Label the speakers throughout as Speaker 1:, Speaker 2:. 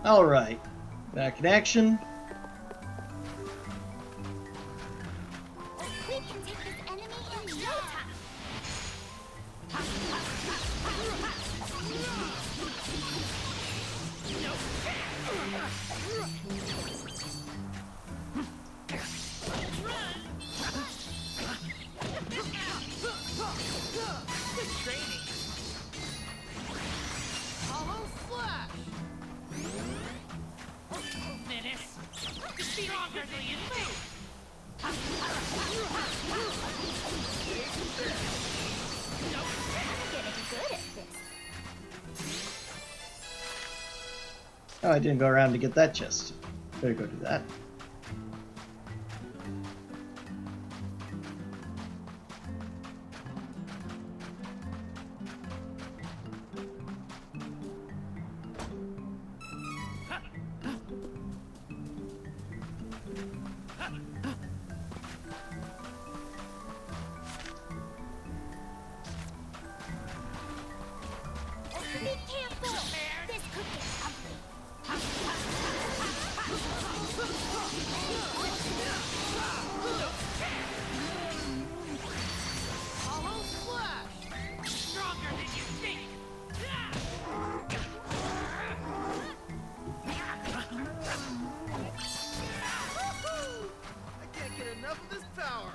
Speaker 1: Alright, back in action.
Speaker 2: We can take this enemy in no time.
Speaker 3: Good training. Hollow slash. Menace. Stronger than you think.
Speaker 2: I'm getting good at this.
Speaker 1: Oh, I didn't go around to get that chest. Better go do that.
Speaker 2: Be careful. This could get ugly.
Speaker 3: Hollow slash. Stronger than you think. I can't get enough of this power.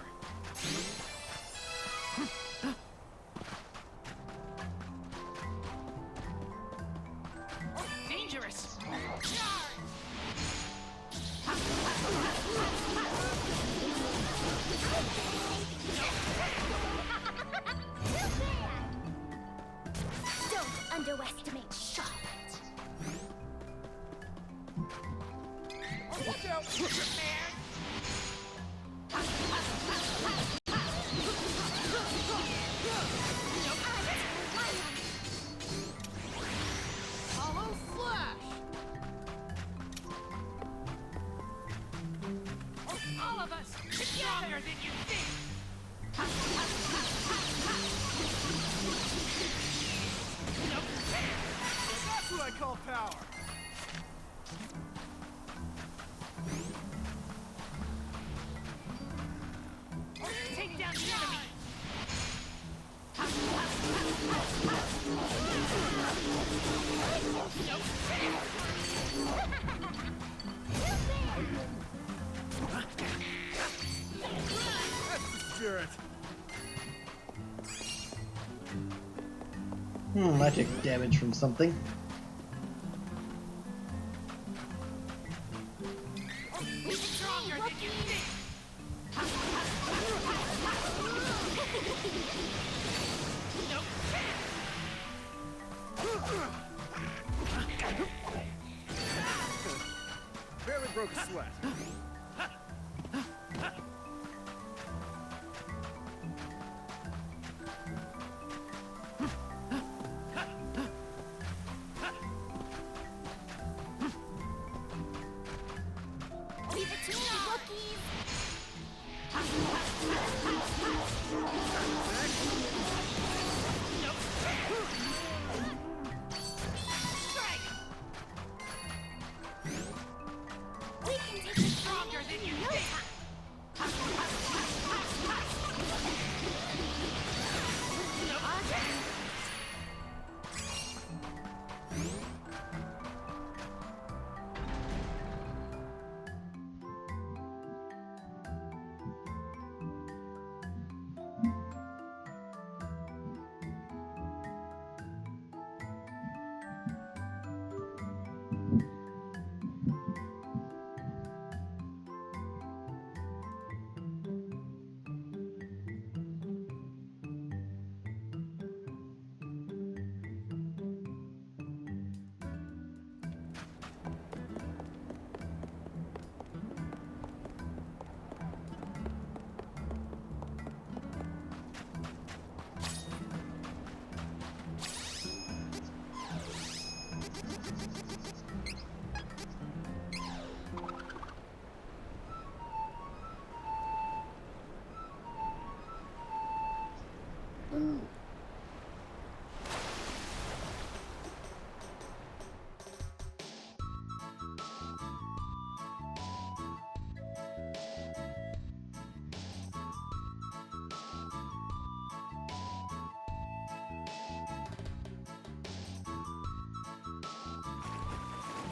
Speaker 3: Dangerous.
Speaker 2: Don't underestimate Charlotte.
Speaker 3: Watch out. Prepared. Hollow slash. All of us stronger than you think. That's what I call power. Take down the enemy. That's the spirit.
Speaker 1: I took damage from something.
Speaker 3: Stronger than you think.
Speaker 4: Barely broke a sweat.
Speaker 2: Leave it to me, rookies. We can take this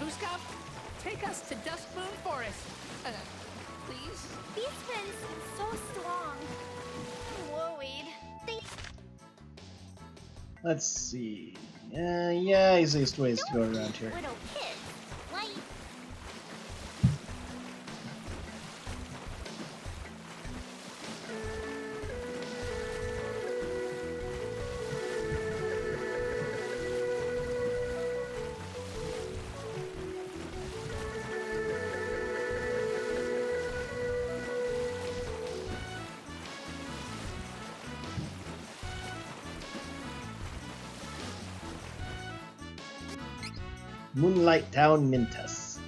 Speaker 3: Vuskov, take us to Dusk Moon Forest. Please?
Speaker 2: Beastman's so strong. I'm worried.
Speaker 1: Let's see. Yeah, easiest ways to go around here.
Speaker 2: Little kids, right?
Speaker 1: Moonlight Town Mintus.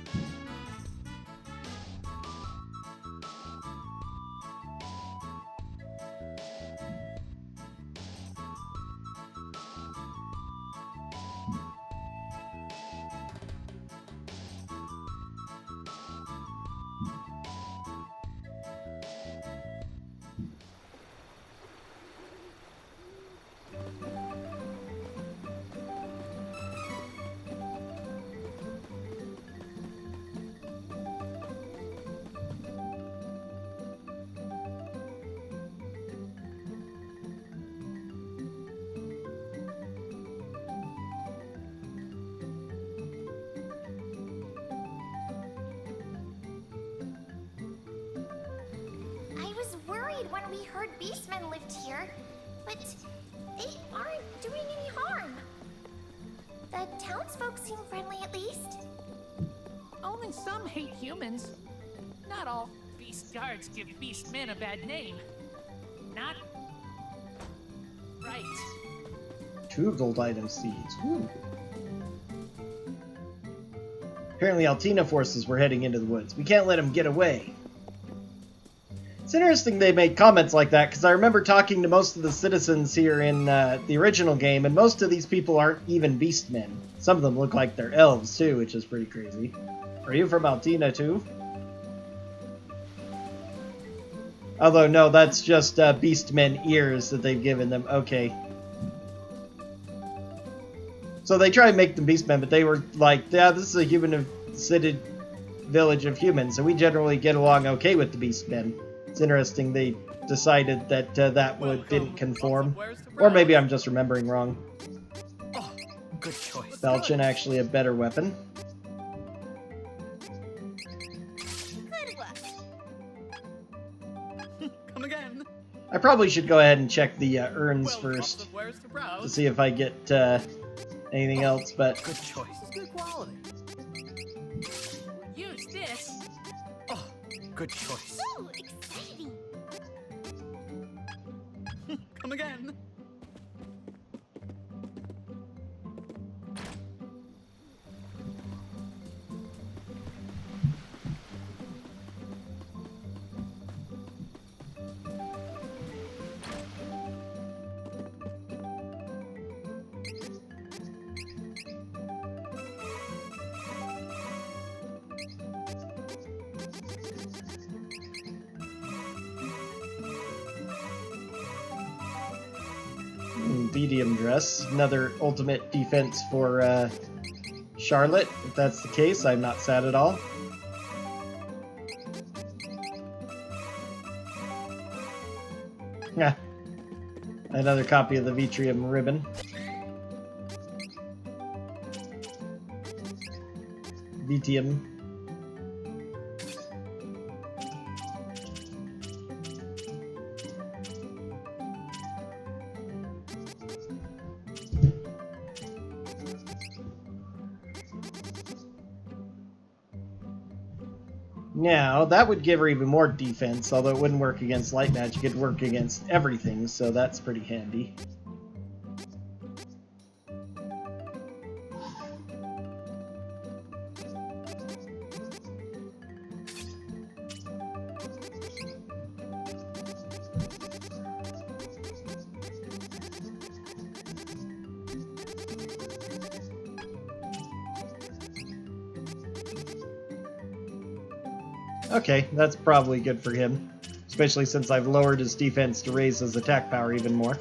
Speaker 2: I was worried when we heard Beastmen lived here, but they aren't doing any harm. The townsfolk seem friendly at least.
Speaker 3: Only some hate humans. Not all beast guards give beastmen a bad name. Not right.
Speaker 1: 2 gold item seeds. Woo. Apparently Altina forces were heading into the woods. We can't let them get away. It's interesting they made comments like that, because I remember talking to most of the citizens here in the original game, and most of these people aren't even beastmen. Some of them look like they're elves, too, which is pretty crazy. Are you from Altina, too? Although, no, that's just beastmen ears that they've given them. Okay. So they try to make them beastmen, but they were like, yeah, this is a human-city village of humans, so we generally get along okay with the beastmen. It's interesting they decided that didn't conform. Or maybe I'm just remembering wrong.
Speaker 3: Oh, good choice.
Speaker 1: Belchin actually a better weapon.
Speaker 2: Good work.
Speaker 3: Come again.
Speaker 1: I probably should go ahead and check the urns first
Speaker 3: Where's the
Speaker 1: to
Speaker 3: browse?
Speaker 1: see if I get anything else, but
Speaker 3: Good choice. Good quality. Use this. Oh, good choice.
Speaker 2: Ooh, exciting.
Speaker 3: Come again.
Speaker 1: medium dress. Another ultimate defense for Charlotte. If that's the case, I'm not sad at all. Yeah. Another copy of the Vitrium ribbon. Vitium. Now, that would give her even more defense, although it wouldn't work against light magic, it'd work against everything, so that's pretty handy. Okay, that's probably good for him, especially since I've lowered his defense to raise his attack power even more.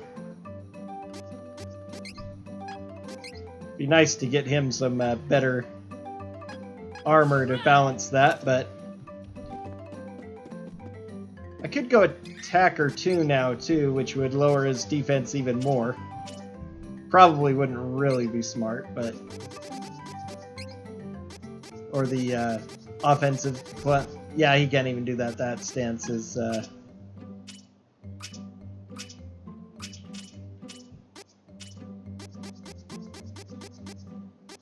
Speaker 1: Be nice to get him some better armor to balance that, but I could go attacker 2 now too, which would lower his defense even more. Probably wouldn't really be smart, but or the offensive, well, yeah, he can't even do that. That stance is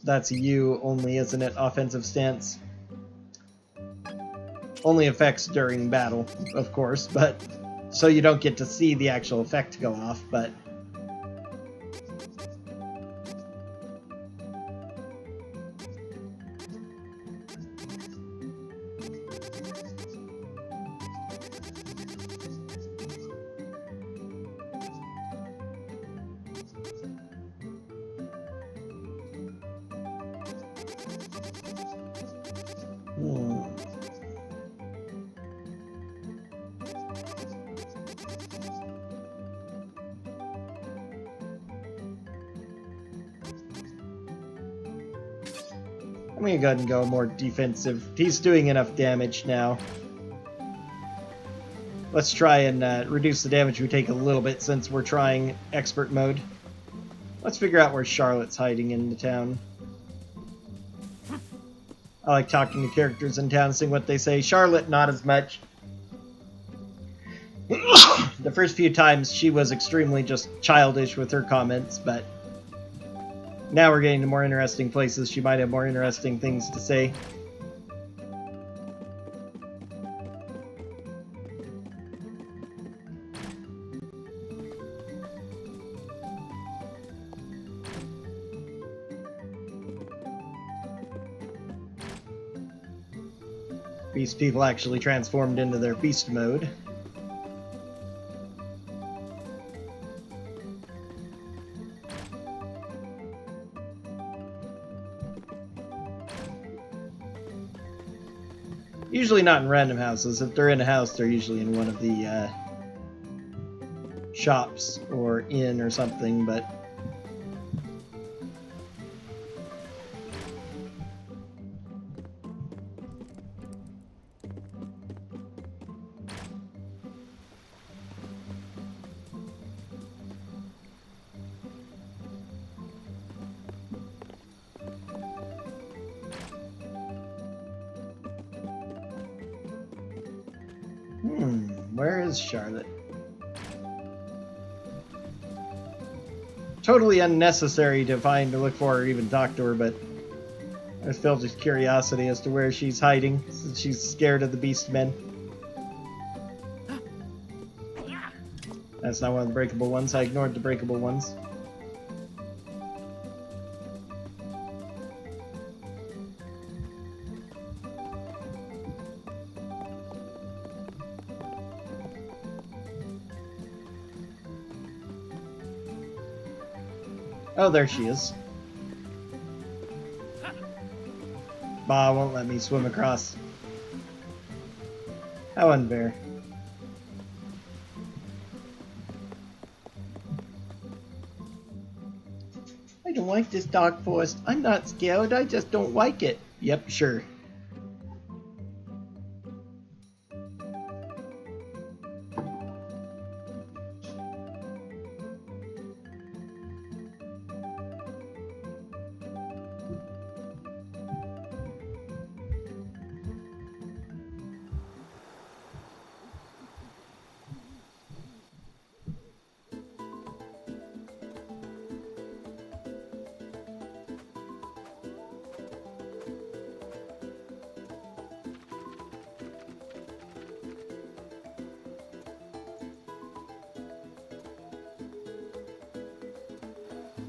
Speaker 1: that's you only, isn't it? Offensive stance. Only affects during battle, of course, but so you don't get to see the actual effect go off, but I'm gonna go ahead and go more defensive. He's doing enough damage now. Let's try and reduce the damage we take a little bit since we're trying expert mode. Let's figure out where Charlotte's hiding in the town. I like talking to characters in town, seeing what they say. Charlotte, not as much. The first few times she was extremely just childish with her comments, but now we're getting to more interesting places. She might have more interesting things to say. Beast people actually transformed into their beast mode. Usually not in random houses. If they're in a house, they're usually in one of the shops or inn or something, but where is Charlotte? Totally unnecessary to look for her, or even talk to her, but I felt just curiosity as to where she's hiding, since she's scared of the beast men. That's not one of the breakable ones. I ignored the breakable ones. Oh, there she is. Bah won't let me swim across. How unfair. I don't like this dark forest. I'm not scared, I just don't like it. Yep, sure.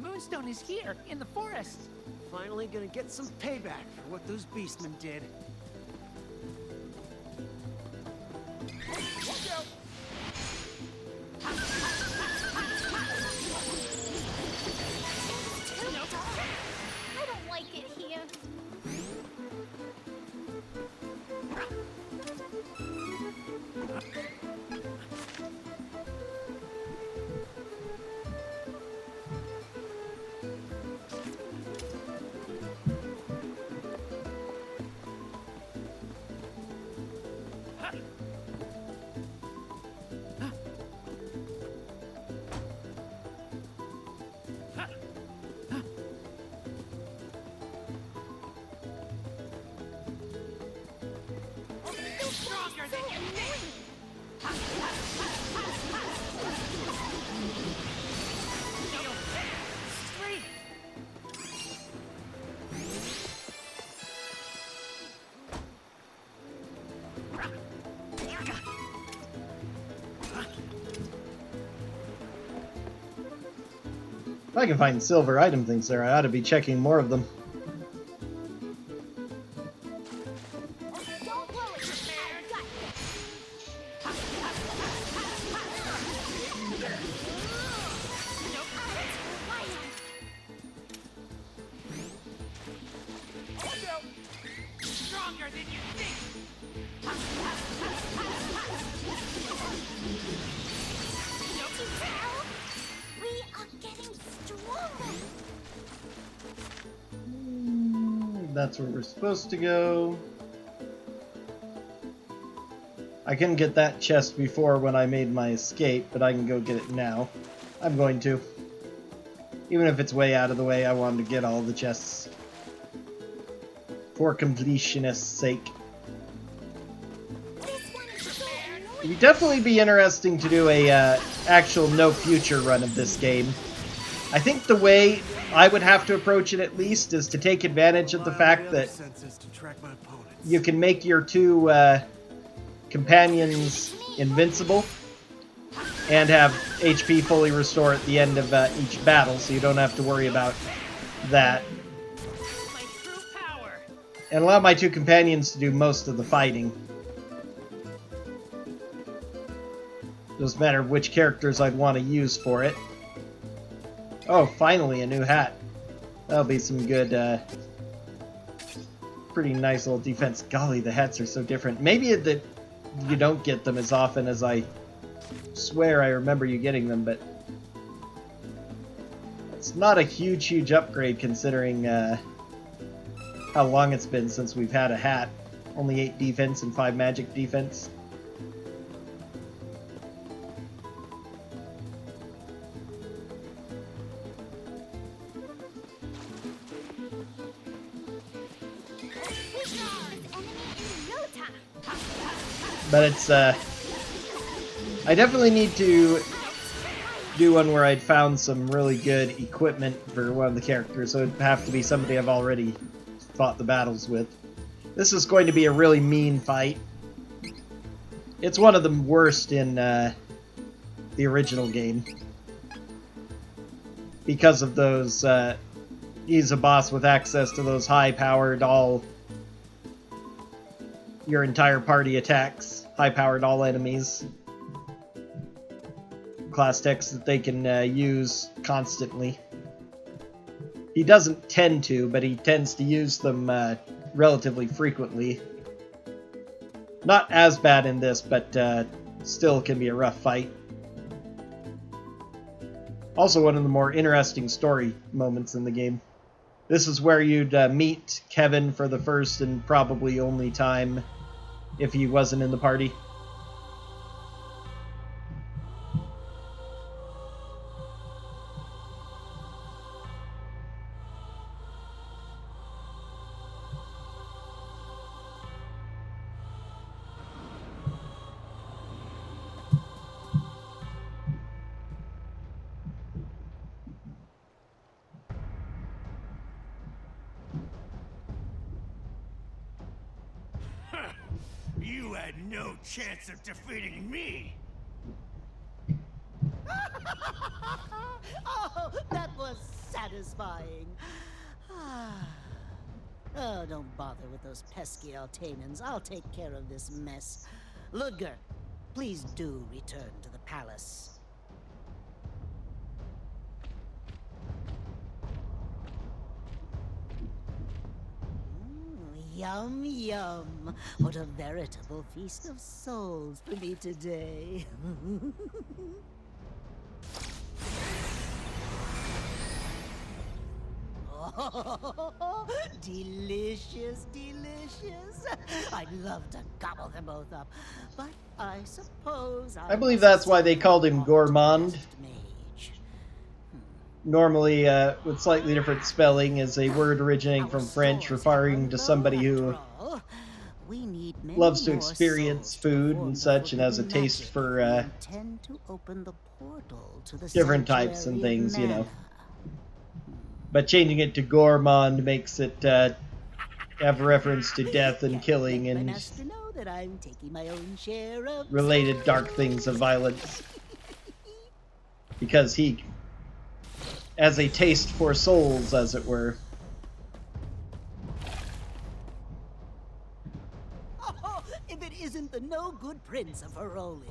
Speaker 3: Moonstone is here, in the forest.
Speaker 4: Finally gonna get some payback for what those beastmen did. Watch out!
Speaker 2: I don't like it here.
Speaker 1: I can find silver item things there, I ought to be checking more of them.
Speaker 2: Don't blow it, I got this.
Speaker 3: Stronger than you think.
Speaker 2: We are getting stronger.
Speaker 1: That's where we're supposed to go. I couldn't get that chest before when I made my escape, but I can go get it now. I'm going to. Even if it's way out of the way, I wanted to get all the chests. For completionist's sake. It would definitely be interesting to do a actual no future run of this game. I think the way I would have to approach it at least is to take advantage of the fact that you can make your two companions invincible and have HP fully restore at the end of each battle, so you don't have to worry about that.
Speaker 3: My true power.
Speaker 1: And allow my two companions to do most of the fighting. Doesn't matter which characters I'd want to use for it. Oh, finally a new hat. That'll be some good, pretty nice little defense. Golly, the hats are so different. Maybe that you don't get them as often as I swear I remember you getting them, but it's not a huge upgrade considering how long it's been since we've had a hat. Only 8 defense and 5 magic defense. But it's, I definitely need to do one where I'd found some really good equipment for one of the characters, so it'd have to be somebody I've already fought the battles with. This is going to be a really mean fight. It's one of the worst in the original game. Because of those, he's a boss with access to those high-powered your entire party attacks. High-powered all enemies. Class techs that they can use constantly. He doesn't tend to, but he tends to use them relatively frequently. Not as bad in this, but still can be a rough fight. Also one of the more interesting story moments in the game. This is where you'd meet Kevin for the first and probably only time if he wasn't in the party.
Speaker 5: You had no chance of defeating me!
Speaker 6: Oh, that was satisfying. Oh, don't bother with those pesky Altanans. I'll take care of this mess. Ludger, please do return to the palace. Yum, yum. What a veritable feast of souls for me today. Oh, delicious, delicious. I'd love to gobble them both up, but I suppose
Speaker 1: I believe that's why they called him Gourmand. Normally, with slightly different spelling, is a word originating from French referring to somebody who loves to experience food and such and has a taste for different types and things, you know. But changing it to Gourmand makes it have reference to death and killing and related dark things of violence. Because he as a taste for souls, as it were.
Speaker 6: Oh, if it isn't the no-good Prince of Herolia.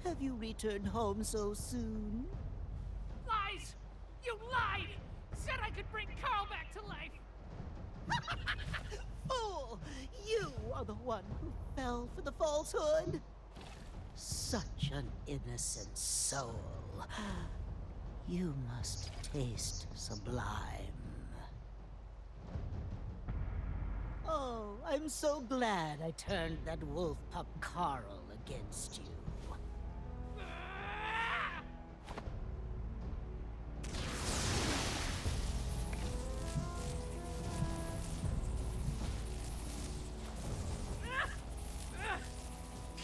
Speaker 6: Have you returned home so soon?
Speaker 3: Lies! You lied! Said I could bring Carl back to life!
Speaker 6: Fool! You are the one who fell for the falsehood. Such an innocent soul. You must taste sublime. Oh, I'm so glad I turned that wolf pup Carl against you.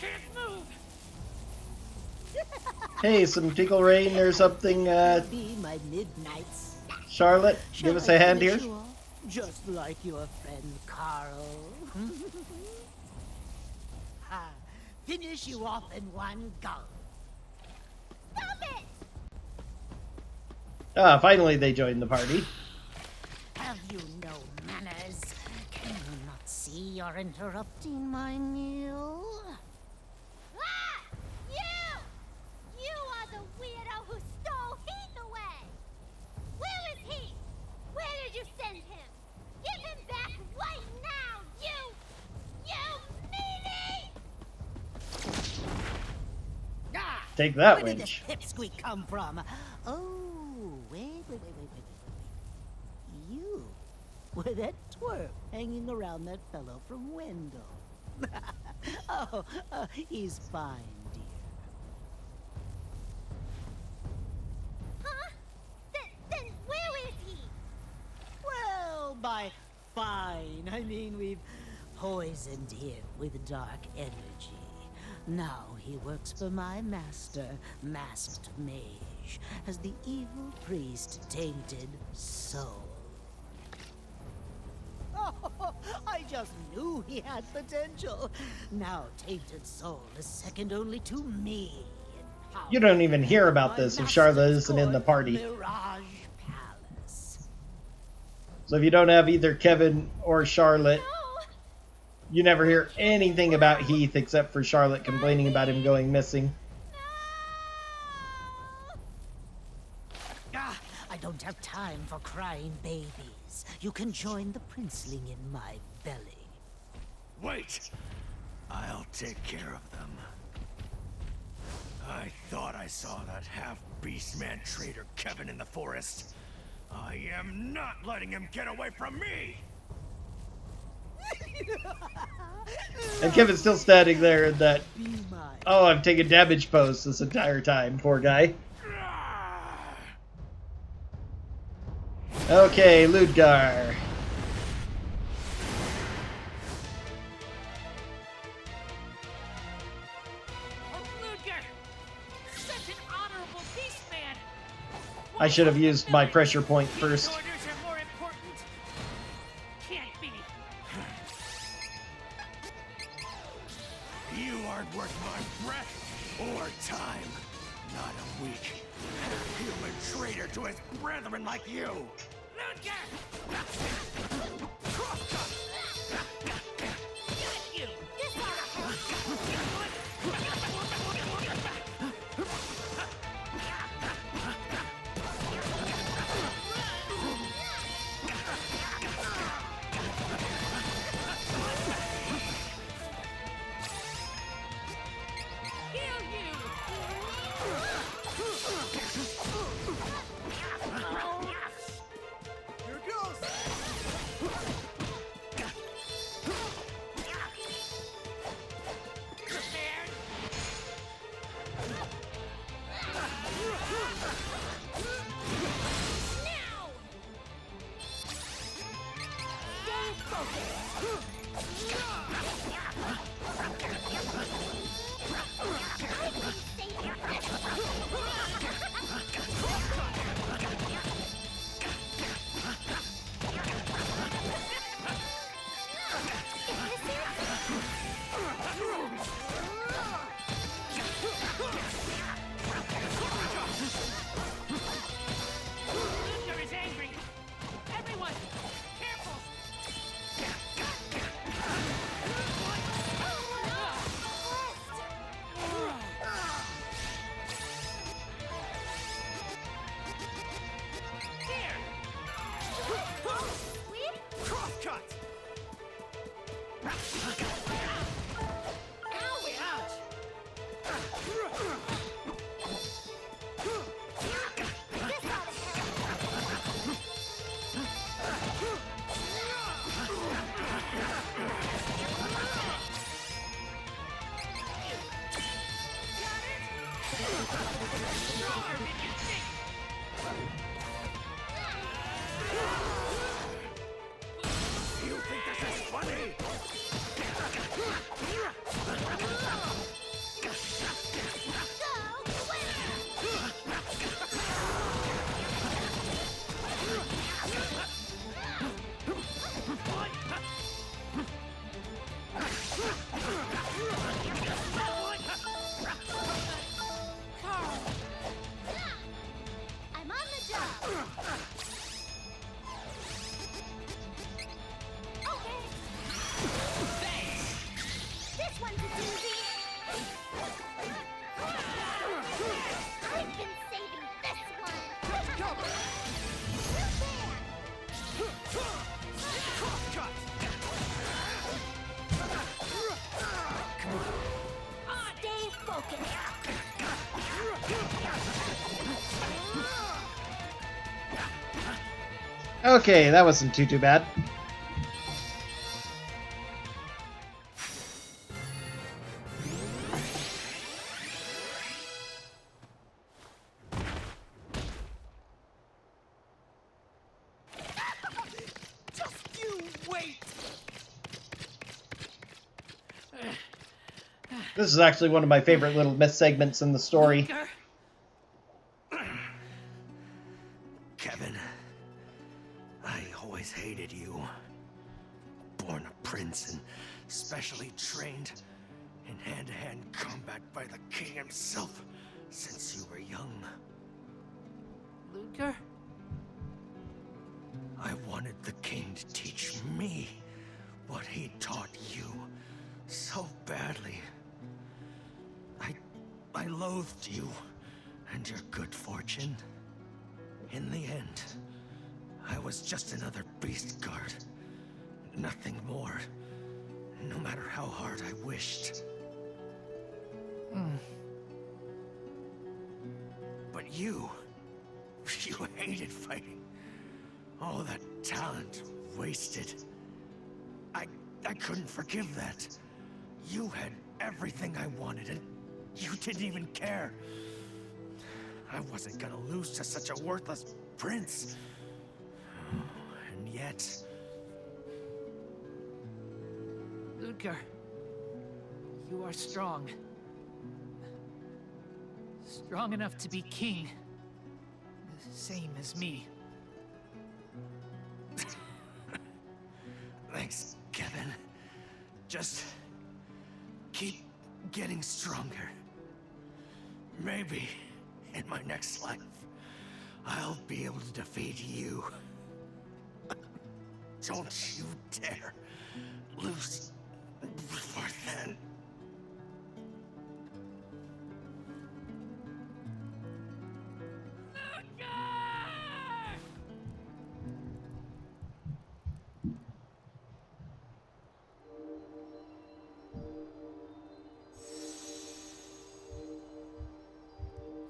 Speaker 3: Can't move!
Speaker 1: Hey, some tickle rain or something,
Speaker 6: Be my midnights.
Speaker 1: Charlotte? Give us a hand here.
Speaker 6: Finish you off, just like your friend Carl. Finish you off in one go.
Speaker 2: Stop it!
Speaker 1: Ah, finally they joined the party.
Speaker 6: Have you no manners? Can you not see you're interrupting my meal?
Speaker 2: Ah! You! You are the weirdo who stole Heath away! Where is he? Where did you send him? Give him back right now, you meanie!
Speaker 6: Ah!
Speaker 1: Take that,
Speaker 6: Where did this
Speaker 1: wench.
Speaker 6: pipsqueak come from? Oh, wait. You were that twerp hanging around that fellow from Wendell. Oh, he's fine, dear.
Speaker 2: Huh? Then where is he?
Speaker 6: Well, by fine, I mean we've poisoned him with dark energy. Now he works for my master, Masked Mage, as the evil priest Tainted Soul. Oh, I just knew he had potential. Now Tainted Soul is second only to me in power.
Speaker 1: You don't even hear about
Speaker 6: My
Speaker 1: this if Charlotte isn't in the
Speaker 6: master's
Speaker 1: party.
Speaker 6: Mirage Palace.
Speaker 1: So if you don't have either Kevin or Charlotte,
Speaker 2: No!
Speaker 1: you never hear anything about Heath except for Charlotte complaining about him going missing.
Speaker 6: Ah, I don't have time for crying babies. You can join the princeling in my belly.
Speaker 5: Wait! I'll take care of them. I thought I saw that half-beastman traitor Kevin in the forest. I am not letting him get away from me!
Speaker 1: And Kevin's still standing there in that,
Speaker 6: Be mine.
Speaker 1: oh, I've taken damage pose this entire time, poor guy. Okay, Ludgar.
Speaker 3: Ludger! Such an honorable beastman!
Speaker 1: I should have used my pressure point first.
Speaker 3: Orders are more important? Can't be.
Speaker 5: You aren't worth my breath or time. Not a weak, human traitor to his brethren like you.
Speaker 3: Ludger! Got you! Kill you!
Speaker 4: Here goes!
Speaker 3: Prepared?
Speaker 2: Now! Stay focused!
Speaker 1: Okay, that wasn't too bad.
Speaker 5: Just you wait!
Speaker 1: This is actually one of my favorite little myth segments in the story.
Speaker 3: Ludger?
Speaker 5: Kevin, I always hated you. Born a prince and specially trained in hand-to-hand combat by the king himself since you were young.
Speaker 3: Ludger?
Speaker 5: I wanted the king to teach me what he taught you so badly. I loathed you and your good fortune. In the end, I was just another beast guard. Nothing more. No matter how hard I wished. But you hated fighting. All that talent wasted. I couldn't forgive that. You had everything I wanted and you didn't even care. I wasn't gonna lose to such a worthless prince. And yet...
Speaker 3: Ludger, you are strong. Strong enough to be king. The same as me.
Speaker 5: Thanks, Kevin. Just keep getting stronger. Maybe in my next life, I'll be able to defeat you. Don't you dare lose before then.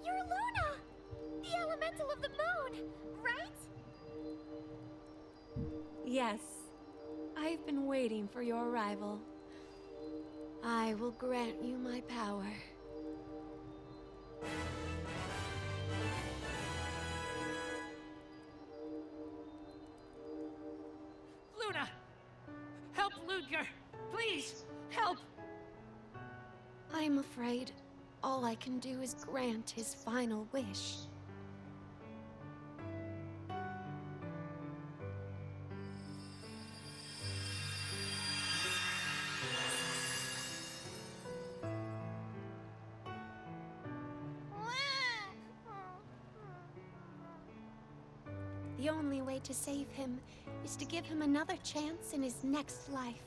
Speaker 2: You're Luna! The elemental of the moon, right?
Speaker 7: Yes. I've been waiting for your arrival. I will grant you my power.
Speaker 3: Luna! Help Ludger! Please, help!
Speaker 7: I'm afraid all I can do is grant his final wish. The only way to save him is to give him another chance in his next life.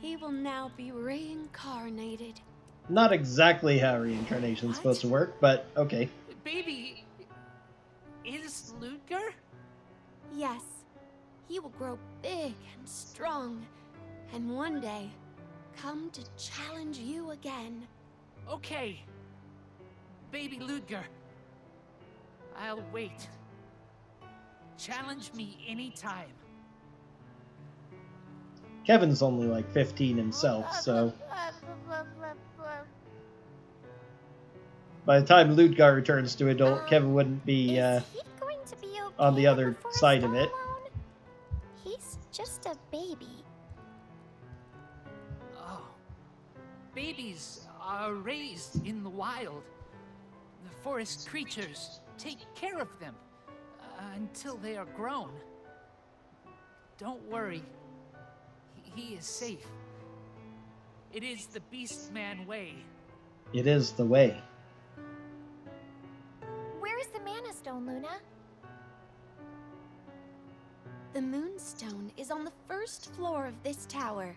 Speaker 7: He will now be reincarnated.
Speaker 1: Not exactly how reincarnation's supposed to work, but okay.
Speaker 3: Baby... is Ludger?
Speaker 7: Yes, he will grow big and strong, and one day come to challenge you again.
Speaker 3: Okay. Baby Ludger. I'll wait. Challenge me anytime.
Speaker 1: Kevin's only like 15 himself, so by the time Ludgar returns to adult, Kevin wouldn't be
Speaker 2: Is he going to be okay
Speaker 1: on the other
Speaker 2: before
Speaker 1: side
Speaker 2: us
Speaker 1: of
Speaker 2: go
Speaker 1: it.
Speaker 2: alone? He's just a baby.
Speaker 3: Oh. Babies are raised in the wild. The forest creatures take care of them until they are grown. Don't worry. He is safe. It is the Beast Man way.
Speaker 1: It is the way.
Speaker 2: Where is the Mana Stone, Luna?
Speaker 7: The Moonstone is on the first floor of this tower.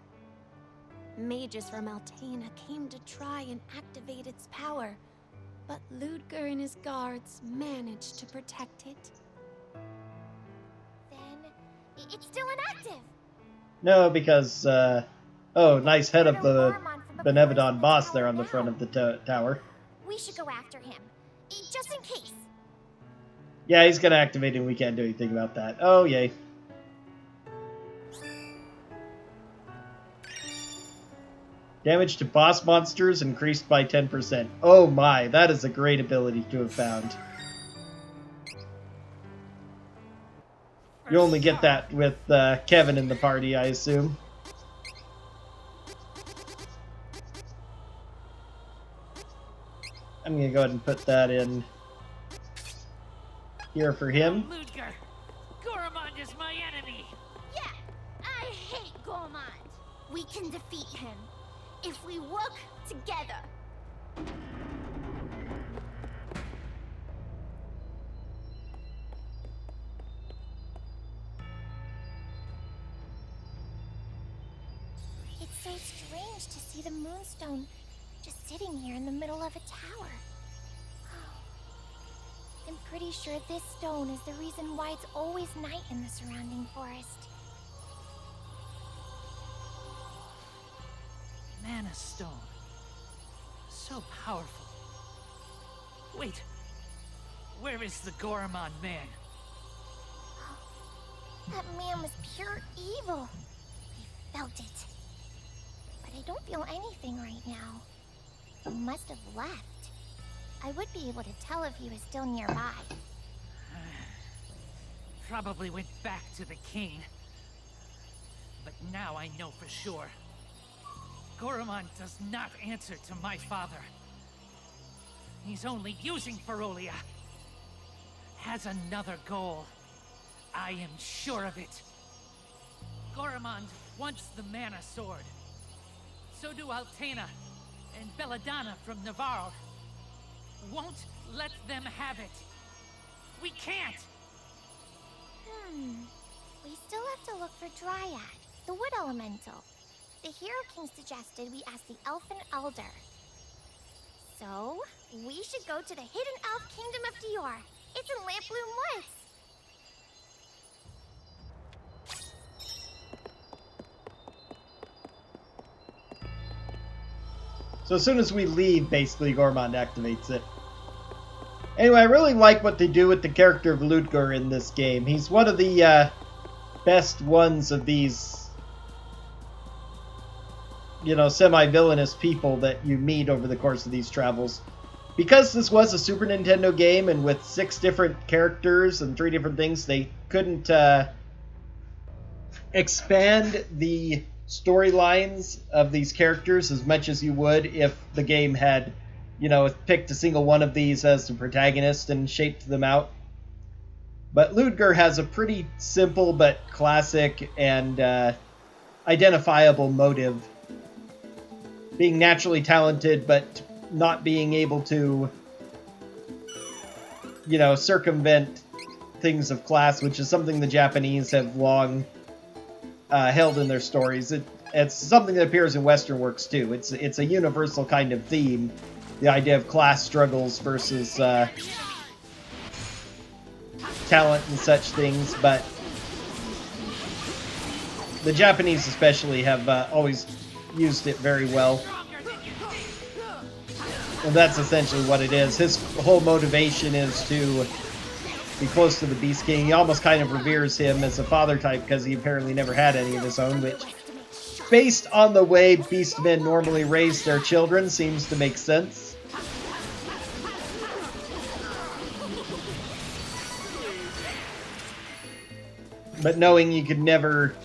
Speaker 7: Mages from Altena came to try and activate its power, but Ludger and his guards managed to protect it.
Speaker 2: Then it's still inactive.
Speaker 1: No, because, oh, nice head of the Benevodon boss there on the front of the tower.
Speaker 2: We should go after him, just in case.
Speaker 1: Yeah, he's gonna activate and we can't do anything about that. Oh, yay. Damage to boss monsters increased by 10%. Oh my, that is a great ability to have found. You only get that with Kevin in the party, I assume. I'm gonna go ahead and put that in here for him.
Speaker 3: Ludger, Goramond is my enemy.
Speaker 2: Yeah, I hate Gormand. We can defeat him if we work together. It's so strange to see the Moonstone just sitting here in the middle of a tower. I'm pretty sure this stone is the reason why it's always night in the surrounding forest.
Speaker 3: Mana Stone. So powerful. Wait. Where is the Goramond man?
Speaker 2: That man was pure evil. I felt it. But I don't feel anything right now. He must have left. I would be able to tell if he was still nearby.
Speaker 3: Probably went back to the king. But now I know for sure. Goramond does not answer to my father. He's only using Ferolia. Has another goal. I am sure of it. Goramond wants the Mana Sword. So do Altena and Belladonna from Navarre. Won't let them have it. We can't!
Speaker 2: We still have to look for Dryad, the wood elemental. The Hero King suggested we ask the Elfin Elder. So, we should go to the hidden elf kingdom of Dior. It's in Lampbloom Woods.
Speaker 1: So as soon as we leave, basically, Goramond activates it. Anyway, I really like what they do with the character of Ludger in this game. He's one of the best ones of these, you know, semi-villainous people that you meet over the course of these travels. Because this was a Super Nintendo game, and with 6 different characters and 3 different things, they couldn't expand the storylines of these characters as much as you would if the game had, you know, picked a single one of these as the protagonist and shaped them out. But Ludger has a pretty simple but classic and identifiable motive. Being naturally talented, but not being able to, you know, circumvent things of class, which is something the Japanese have long held in their stories. It's something that appears in Western works too. It's a universal kind of theme, the idea of class struggles versus talent and such things. But the Japanese especially have always used it very well. And that's essentially what it is. His whole motivation is to be close to the Beast King. He almost kind of reveres him as a father type because he apparently never had any of his own, which, based on the way beastmen normally raise their children, seems to make sense. But knowing you could never,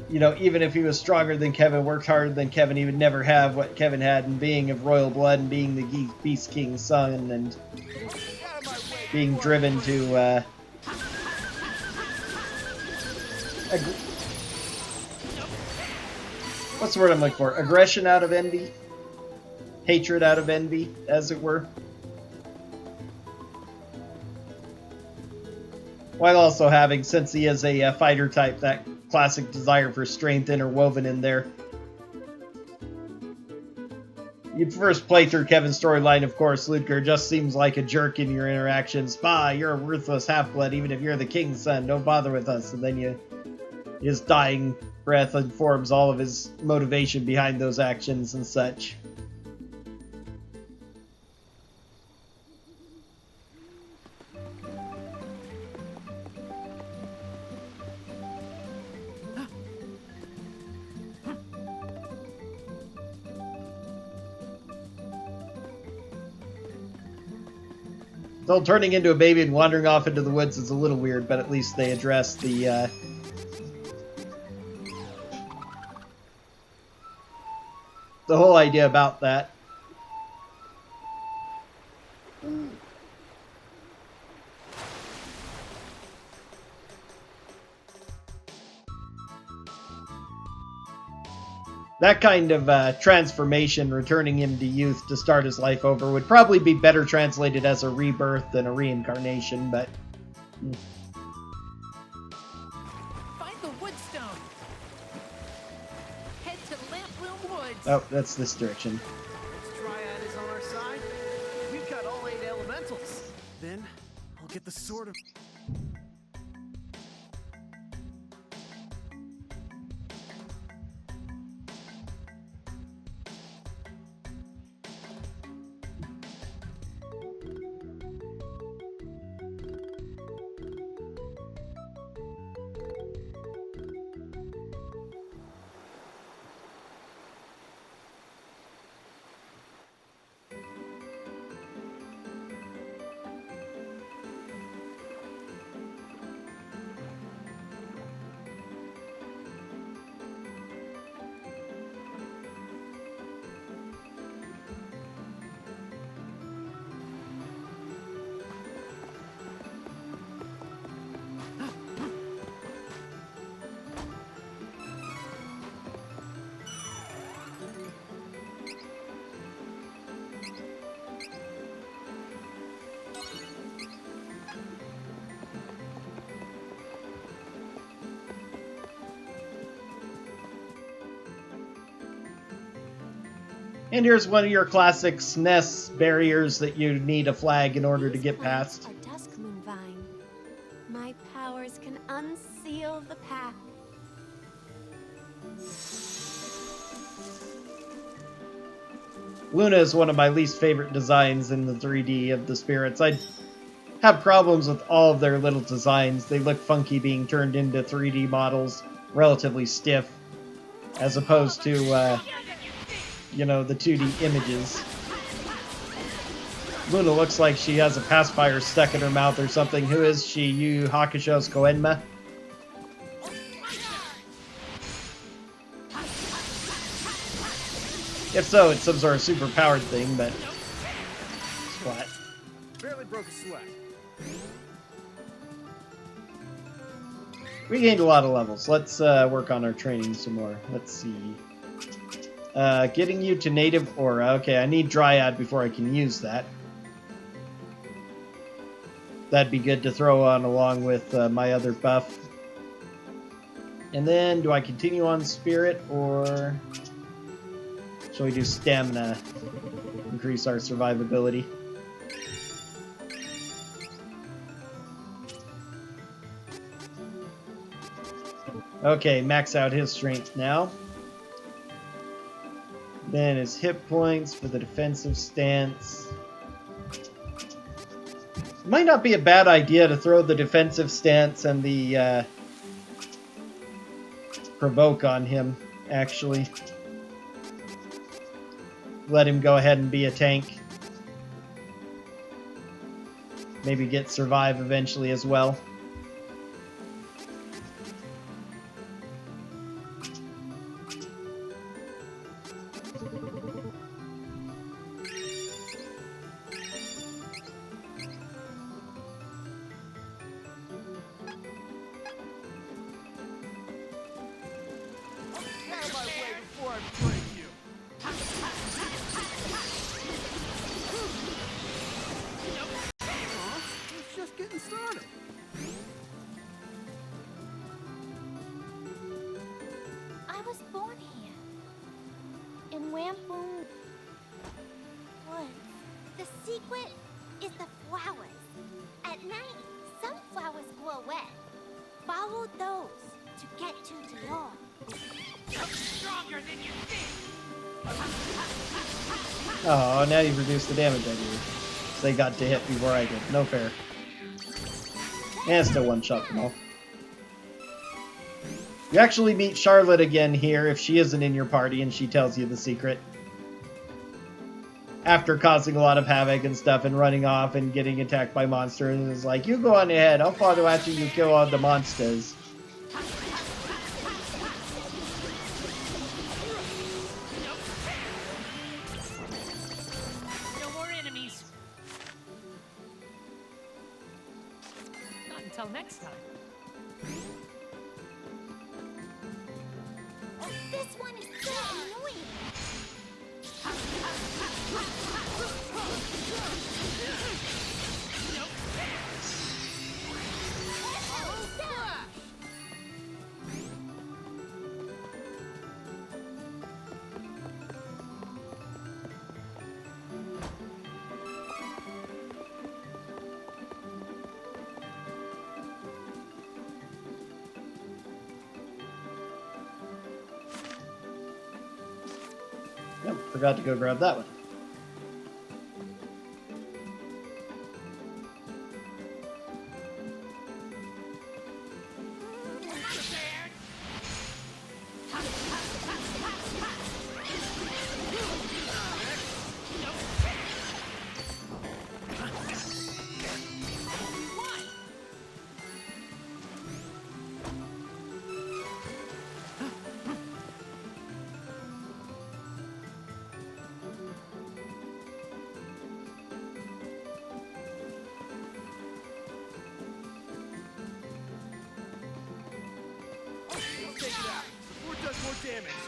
Speaker 1: you know, even if he was stronger than Kevin, worked harder than Kevin, he would never have what Kevin had, and being of royal blood and being the Beast King's son and being driven to what's the word I'm looking for? Aggression out of envy? Hatred out of envy, as it were. While also having, since he is a fighter type, that classic desire for strength interwoven in there. You first play through Kevin's storyline, of course, Ludger just seems like a jerk in your interactions. Bah, you're a worthless half-blood, even if you're the king's son, don't bother with us. And then his dying breath informs all of his motivation behind those actions and such. Still turning into a baby and wandering off into the woods is a little weird, but at least they address the whole idea about that. That kind of transformation, returning him to youth to start his life over, would probably be better translated as a rebirth than a reincarnation, but...
Speaker 3: Find the woodstone. Head to Lamproom Woods.
Speaker 1: Oh, that's this direction.
Speaker 4: This Dryad is on our side. We've got all 8 elementals. Then I'll get the sword of...
Speaker 1: And here's one of your classic SNES barriers that you need a flag in order to get past.
Speaker 7: A Dusk Moon Vine. My powers can unseal the path.
Speaker 1: Luna is one of my least favorite designs in the 3D of the spirits. I have problems with all of their little designs. They look funky being turned into 3D models, relatively stiff, as opposed to, you know, the 2D images. Luna looks like she has a pacifier stuck in her mouth or something. Who is she? Yu Hakusho's Koenma? If so, it's some sort of super powered thing, but... What?
Speaker 4: Barely broke a sweat.
Speaker 1: We gained a lot of levels. Let's work on our training some more. Let's see. Getting you to native aura. Okay, I need Dryad before I can use that. That'd be good to throw on along with my other buff. And then, do I continue on Spirit, or... shall we do Stamina? Increase our survivability. Okay, max out his strength now. Then his hit points for the defensive stance. It might not be a bad idea to throw the defensive stance and the provoke on him, actually. Let him go ahead and be a tank. Maybe get survive eventually as well.
Speaker 4: Get out of my way before I break you. Huh? It's just getting started.
Speaker 2: I was born here. In Lamproom Woods. The secret is the flowers. At night, some flowers glow red. Follow those to get to Dior.
Speaker 3: Stronger than you think.
Speaker 1: Oh, now you've reduced the damage I do. They got to hit before I did. No fair. And still one-shot them all. You actually meet Charlotte again here if she isn't in your party and she tells you the secret. after causing a lot of havoc and stuff and running off and getting attacked by monsters, and is like, you go on ahead, I'll follow after you kill all the monsters.
Speaker 3: No more enemies. Not until next time.
Speaker 2: This one is so annoying.
Speaker 1: Yep, forgot to go grab that one.
Speaker 4: Take it out before it does more damage.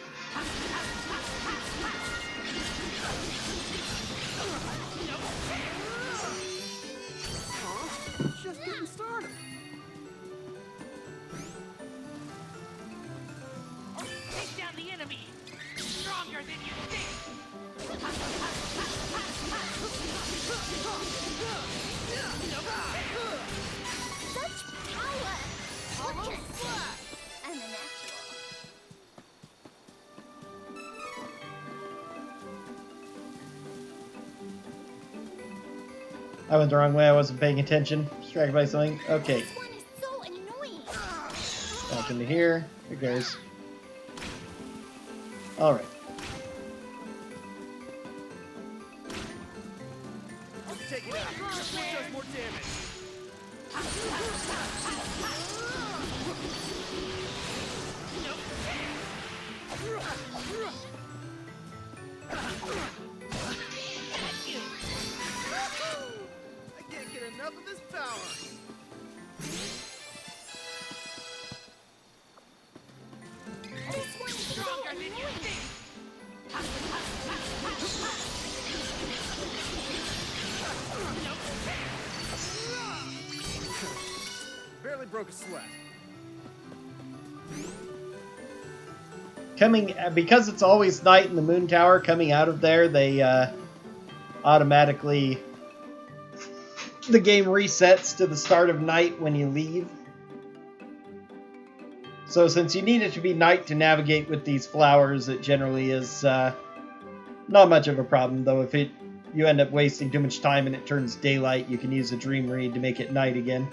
Speaker 4: Aw, just getting started.
Speaker 3: Take down the enemy. Stronger than you think.
Speaker 2: Such power! Almost flat! I'm an actual.
Speaker 1: I went the wrong way, I wasn't paying attention. Distracted by something. Okay,
Speaker 2: This one is so annoying.
Speaker 1: back into here. Who cares? Alright.
Speaker 4: Take it out before it does more damage. I can't get enough of this power.
Speaker 2: This one is so
Speaker 3: Stronger than you
Speaker 2: annoying.
Speaker 3: think.
Speaker 4: Barely broke a sweat.
Speaker 1: Because it's always night in the moon tower, coming out of there, they automatically, the game resets to the start of night when you leave. So since you need it to be night to navigate with these flowers, it generally is not much of a problem, though if you end up wasting too much time and it turns daylight, you can use a dream read to make it night again.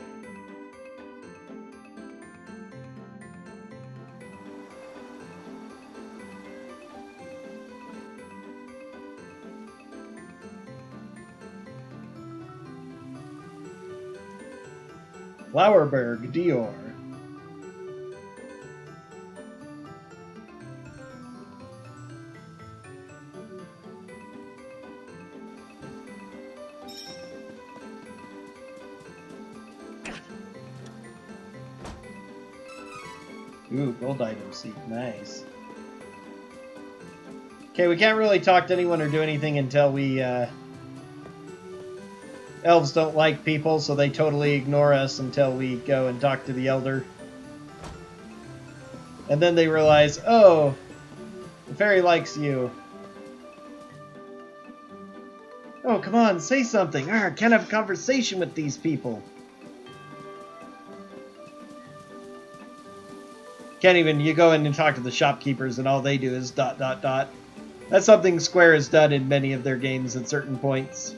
Speaker 1: Flowerberg, Dior. Ooh, gold item seek. Nice. Okay, we can't really talk to anyone or do anything until we, elves don't like people, so they totally ignore us until we go and talk to the Elder. And then they realize, oh, the fairy likes you. Oh, come on, say something. Can't have a conversation with these people. Can't even, you go in and talk to the shopkeepers and all they do is ... That's something Square has done in many of their games at certain points.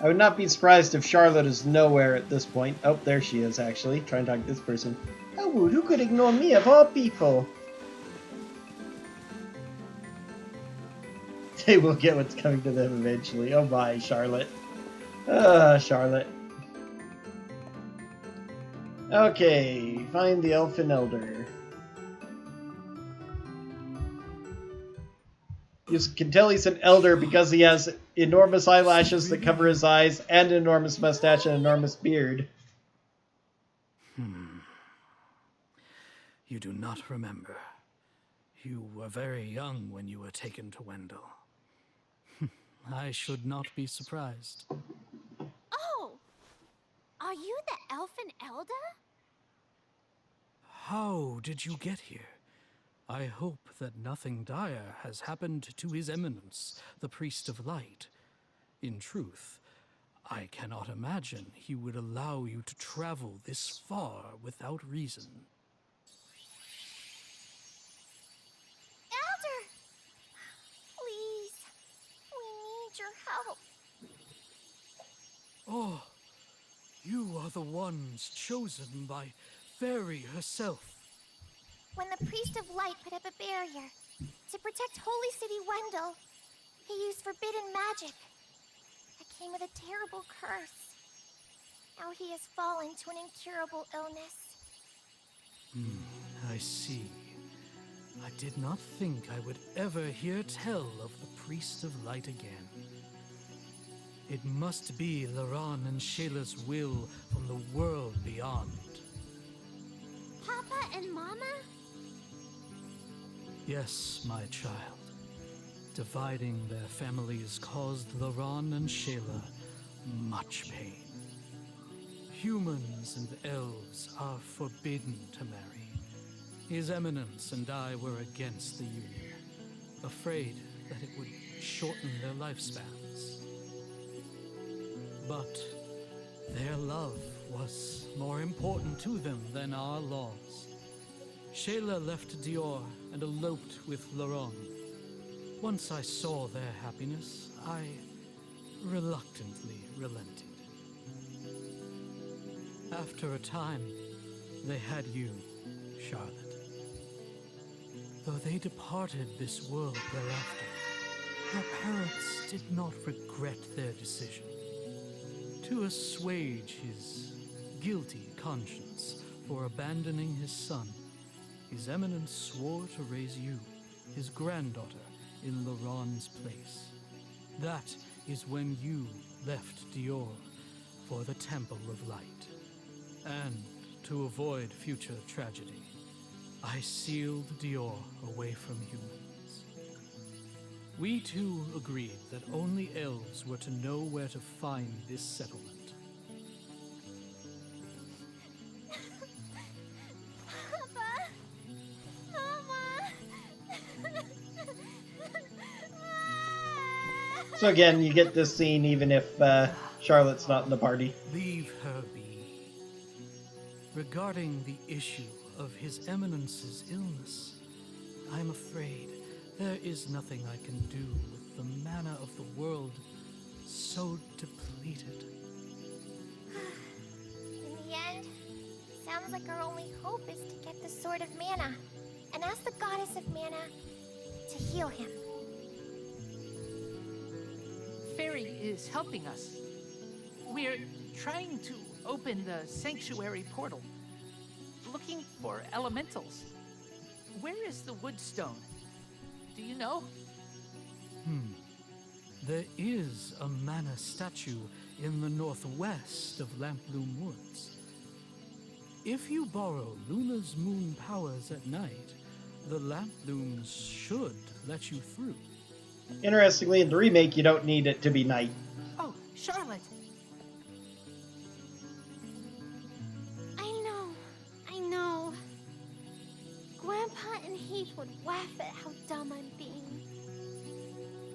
Speaker 1: I would not be surprised if Charlotte is nowhere at this point. Oh, there she is, actually. Trying to talk to this person. Oh, who could ignore me of all people? They will get what's coming to them eventually. Oh my, Charlotte. Charlotte. Okay, find the Elfin Elder. You can tell he's an elder because he has enormous eyelashes that cover his eyes, and an enormous mustache and an enormous beard.
Speaker 8: You do not remember. You were very young when you were taken to Wendell. I should not be surprised.
Speaker 2: Oh! Are you the Elfin Elder?
Speaker 8: How did you get here? I hope that nothing dire has happened to His Eminence, the Priest of Light. In truth, I cannot imagine he would allow you to travel this far without reason.
Speaker 2: Elder! Please, we need your help.
Speaker 8: Oh, you are the ones chosen by Fairy herself.
Speaker 2: When the Priest of Light put up a barrier to protect Holy City Wendell, he used forbidden magic. It came with a terrible curse. Now he has fallen to an incurable illness.
Speaker 8: I see. I did not think I would ever hear tell of the Priest of Light again. It must be Duran and Shayla's will from the world beyond.
Speaker 2: Papa and Mama?
Speaker 8: Yes, my child. Dividing their families caused Duran and Shayla much pain. Humans and elves are forbidden to marry. His Eminence and I were against the union, afraid that it would shorten their lifespans. But their love was more important to them than our laws. Shayla left Dior and eloped with Duran. Once I saw their happiness, I reluctantly relented. After a time, they had you, Charlotte. Though they departed this world thereafter, your parents did not regret their decision. To assuage his guilty conscience for abandoning his son, His Eminence swore to raise you, his granddaughter, in Duran's place. That is when you left Dior for the Temple of Light. And to avoid future tragedy, I sealed Dior away from humans. We two agreed that only elves were to know where to find this settlement.
Speaker 2: Papa! Mama!
Speaker 1: So again, you get this scene even if Charlotte's not in the party.
Speaker 8: Leave her be. Regarding the issue of His Eminence's illness, I'm afraid there is nothing I can do with the mana of the world so depleted.
Speaker 2: In the end, sounds like our only hope is to get the Sword of Mana and ask the Goddess of Mana to heal him.
Speaker 3: Fairy is helping us. We're trying to open the sanctuary portal, looking for elementals. Where is the Woodstone? Do you know?
Speaker 8: There is a mana statue in the northwest of Lamploom Woods. If you borrow Luna's moon powers at night, the Lamplooms should let you through.
Speaker 1: Interestingly, in the remake, you don't need it to be night.
Speaker 3: Oh, Charlotte!
Speaker 2: I know. Grandpa and Heath would laugh at how dumb I'm being.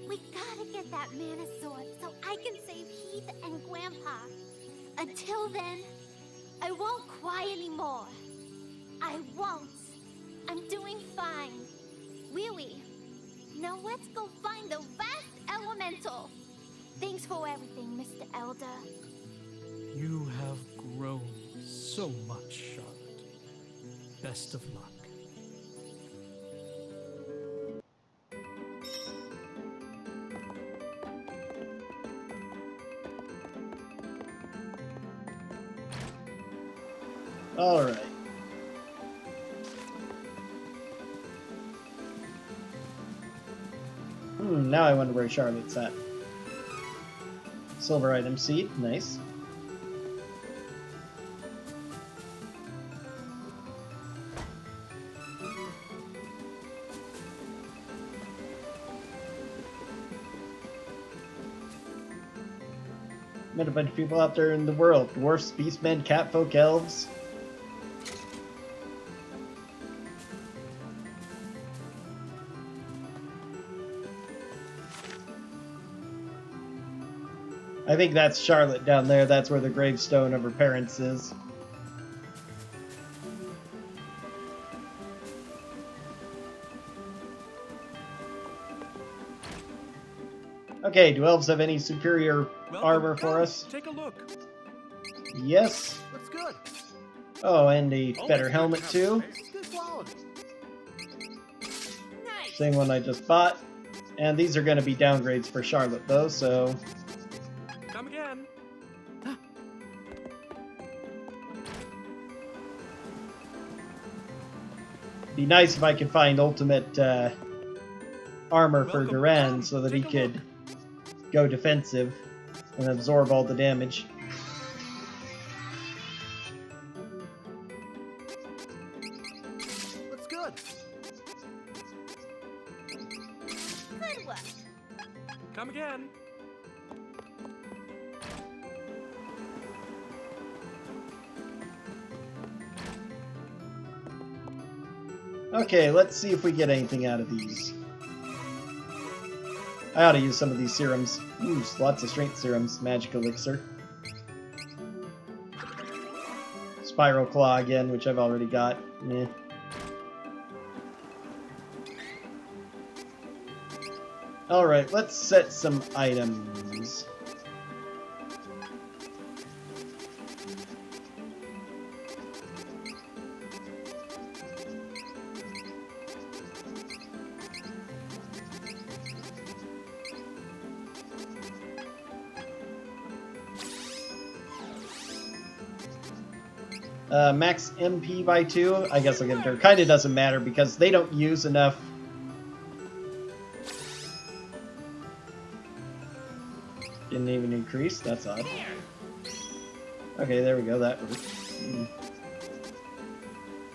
Speaker 2: We gotta get that mana sword so I can save Heath and Grandpa. Until then, I won't cry anymore. I won't. I'm doing fine. Really. Now let's go find the vast elemental. Thanks for everything, Mr. Elder.
Speaker 8: You have grown so much, Charlotte. Best of luck.
Speaker 1: All right. Now I wonder where Charlotte's at. Silver item seed, nice. Met a bunch of people out there in the world. Dwarfs, beastmen, catfolk, elves. I think that's Charlotte down there. That's where the gravestone of her parents is. Okay, do elves have any superior armor for us?
Speaker 4: Take a look.
Speaker 1: Yes.
Speaker 4: Looks good.
Speaker 1: Oh, and a better
Speaker 4: Always
Speaker 1: helmet
Speaker 4: good to have
Speaker 1: too.
Speaker 4: space. It's good quality.
Speaker 3: Nice.
Speaker 1: Same one I just bought. And these are going to be downgrades for Charlotte though, so...
Speaker 4: Come again.
Speaker 1: Be nice if I could find ultimate armor for
Speaker 4: Welcome.
Speaker 1: Duran
Speaker 4: Come,
Speaker 1: so that he
Speaker 4: take a look.
Speaker 1: could go defensive and absorb all the damage.
Speaker 4: Looks good.
Speaker 2: Good work.
Speaker 4: Come again.
Speaker 1: Okay, let's see if we get anything out of these. I ought to use some of these serums. Ooh, lots of strength serums. Magic elixir. Spiral claw again, which I've already got. Meh. Alright, let's set some items. Max MP by 2. I guess I'll give it to her. Kinda doesn't matter because they don't use enough. Didn't even increase. That's odd. Okay, there we go. That worked.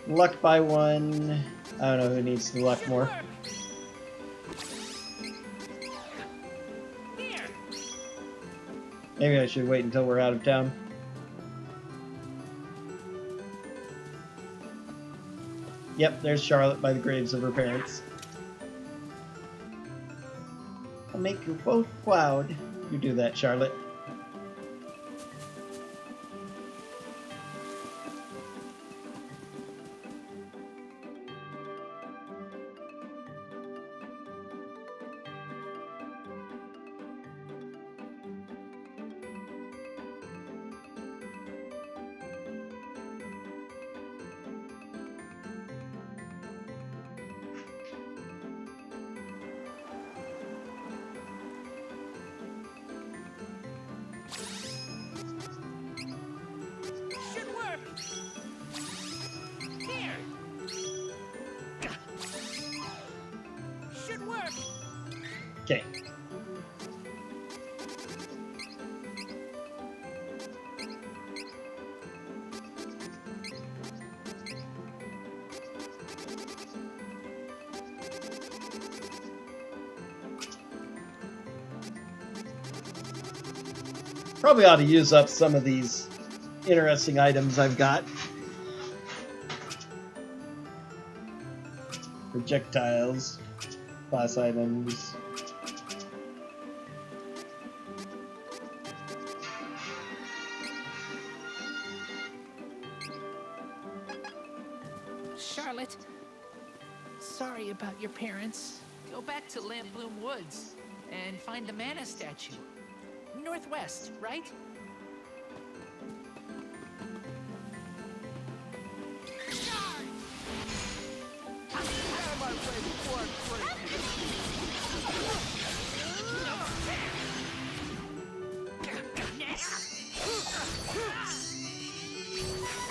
Speaker 1: Luck by 1. I don't know who needs the luck more. Maybe I should wait until we're out of town. Yep, there's Charlotte by the graves of her parents. I'll make you both proud. You do that, Charlotte. Okay. Probably ought to use up some of these interesting items I've got. Projectiles, class items.
Speaker 3: Charlotte, sorry about your parents. Go back to Lampbloom Woods and find the mana statue. northwest, right?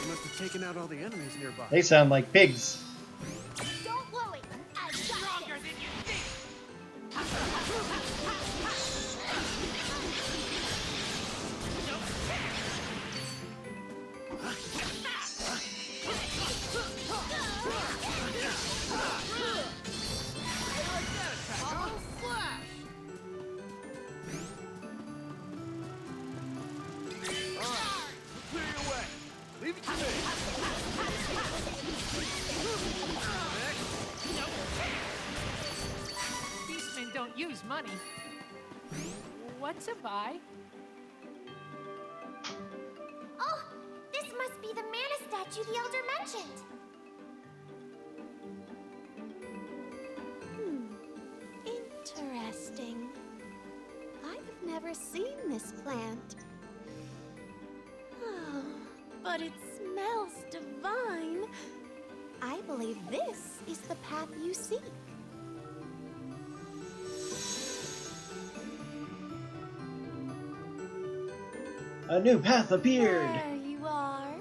Speaker 4: You must have taken out all the enemies nearby.
Speaker 1: They sound like pigs.
Speaker 2: Don't worry, I've got
Speaker 3: Stronger than you think.
Speaker 4: Clear your way. Leave it to me.
Speaker 3: Beastmen don't use money. What's a buy?
Speaker 2: Oh, this must be the mana statue the Elder mentioned.
Speaker 7: Interesting. I have never seen this plant. Oh, but it smells divine. I believe this is the path you seek.
Speaker 1: A new path appeared.
Speaker 7: There you are.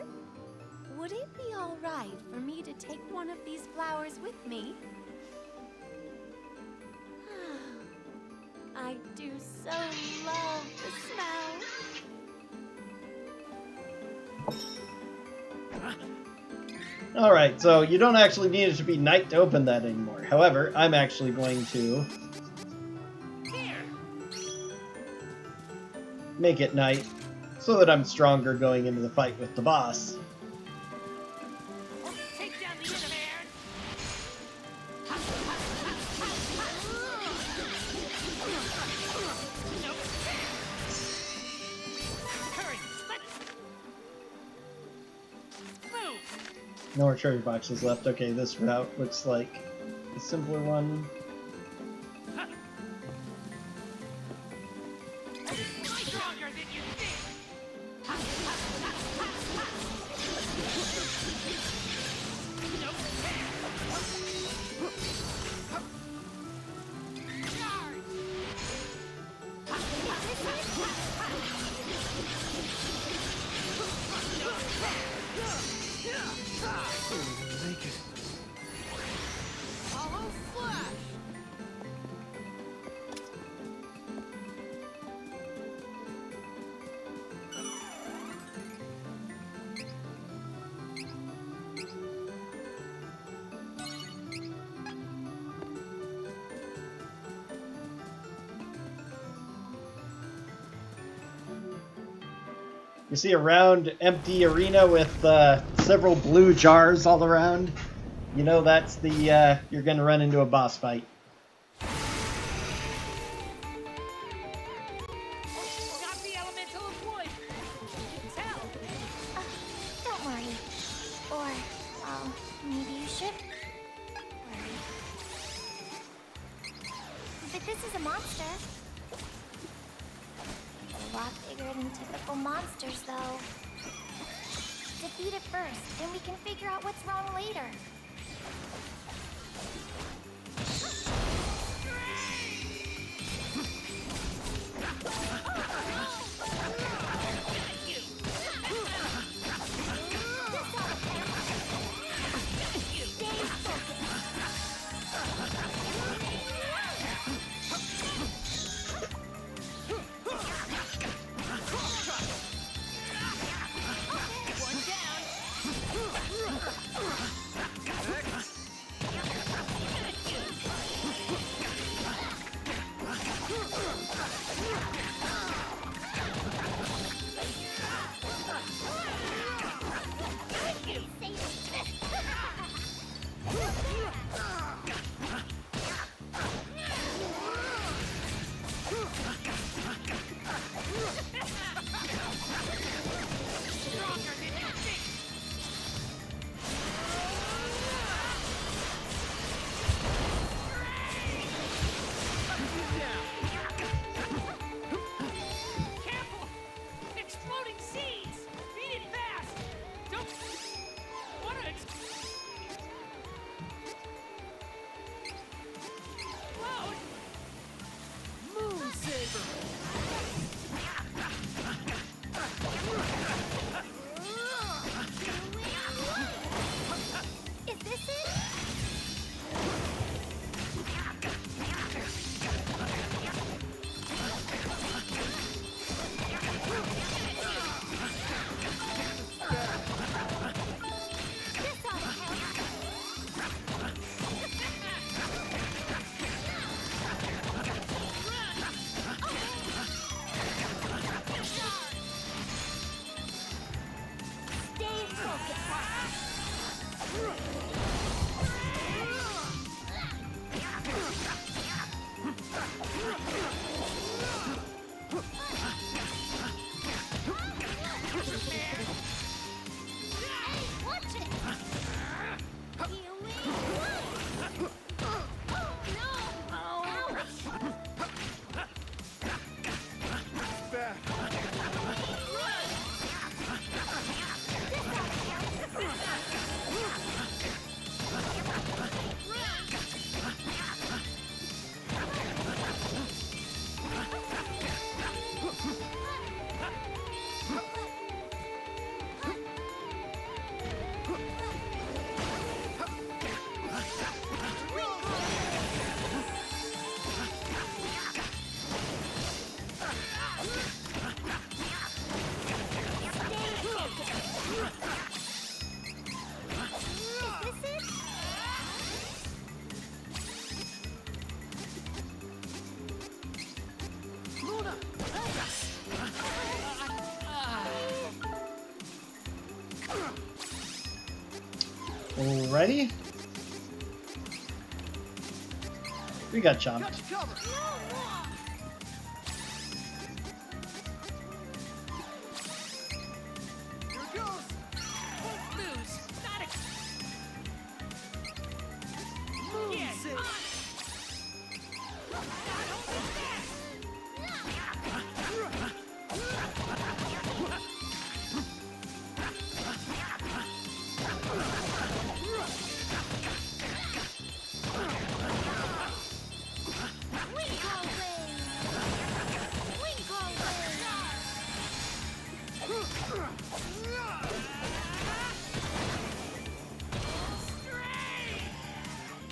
Speaker 7: Would it be all right for me to take one of these flowers with me? I do so love the smell.
Speaker 1: Alright, so you don't actually need it to be night to open that anymore. However, I'm actually going to make it night so that I'm stronger going into the fight with the boss.
Speaker 3: Take down the enemy. Hurry, let's move.
Speaker 1: No more treasure boxes left. Okay, this route looks like the simpler one.
Speaker 3: Stronger than you think.
Speaker 4: Make it.
Speaker 1: You see a round, empty arena with several blue jars all around. You know that's the, you're gonna run into a boss fight.
Speaker 3: Got the elemental of wood. You can tell.
Speaker 2: Don't worry. Or, maybe you should worry. But this is a monster. A lot bigger than typical monsters, though. Defeat it first, and we can figure out what's wrong later.
Speaker 1: Alrighty. We got chomped.
Speaker 4: Got you covered. Here it goes.
Speaker 3: Won't lose. Not a... Yes,
Speaker 4: Sick.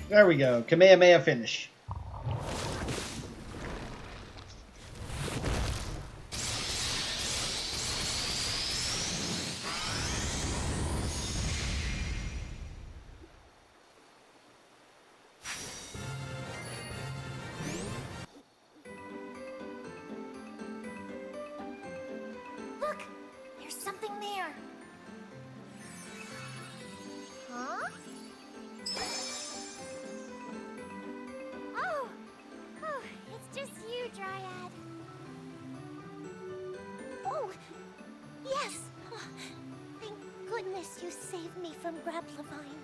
Speaker 1: There we go. Kamehameha finish.
Speaker 2: Look! There's something there. Huh? Oh! Oh, it's just you, Dryad. Oh! Yes! Oh, thank goodness you saved me from Grapplavine.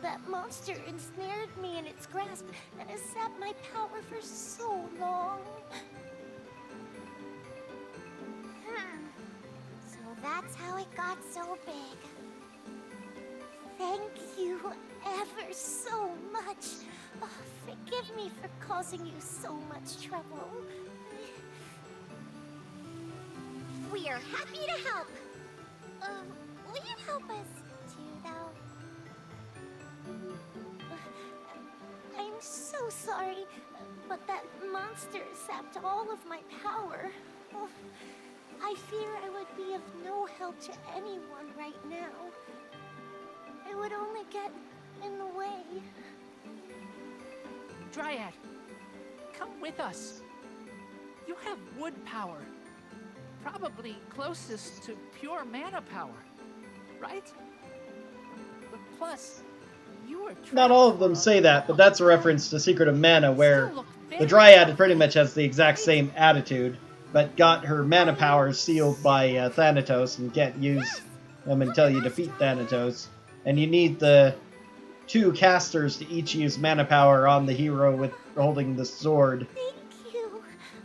Speaker 2: That monster ensnared me in its grasp and has sapped my power for so long. So that's how it got so big. Thank you ever so much. Oh, forgive me for causing you so much trouble. We are happy to help. Will you help us too, though? I'm so sorry, but that monster sapped all of my power. Oh, I fear I would be of no help to anyone right now. I would only get in the way.
Speaker 3: Dryad, come with us. You have wood power. Probably closest to pure mana power, right? But plus, you were
Speaker 1: Not all of them say that, but that's a reference to Secret of Mana, where the Dryad pretty much has the exact same attitude, but got her mana powers sealed by Thanatos and can't use them until you defeat Thanatos. And you need the two casters to each use mana power on the hero with holding the sword,
Speaker 2: Thank you.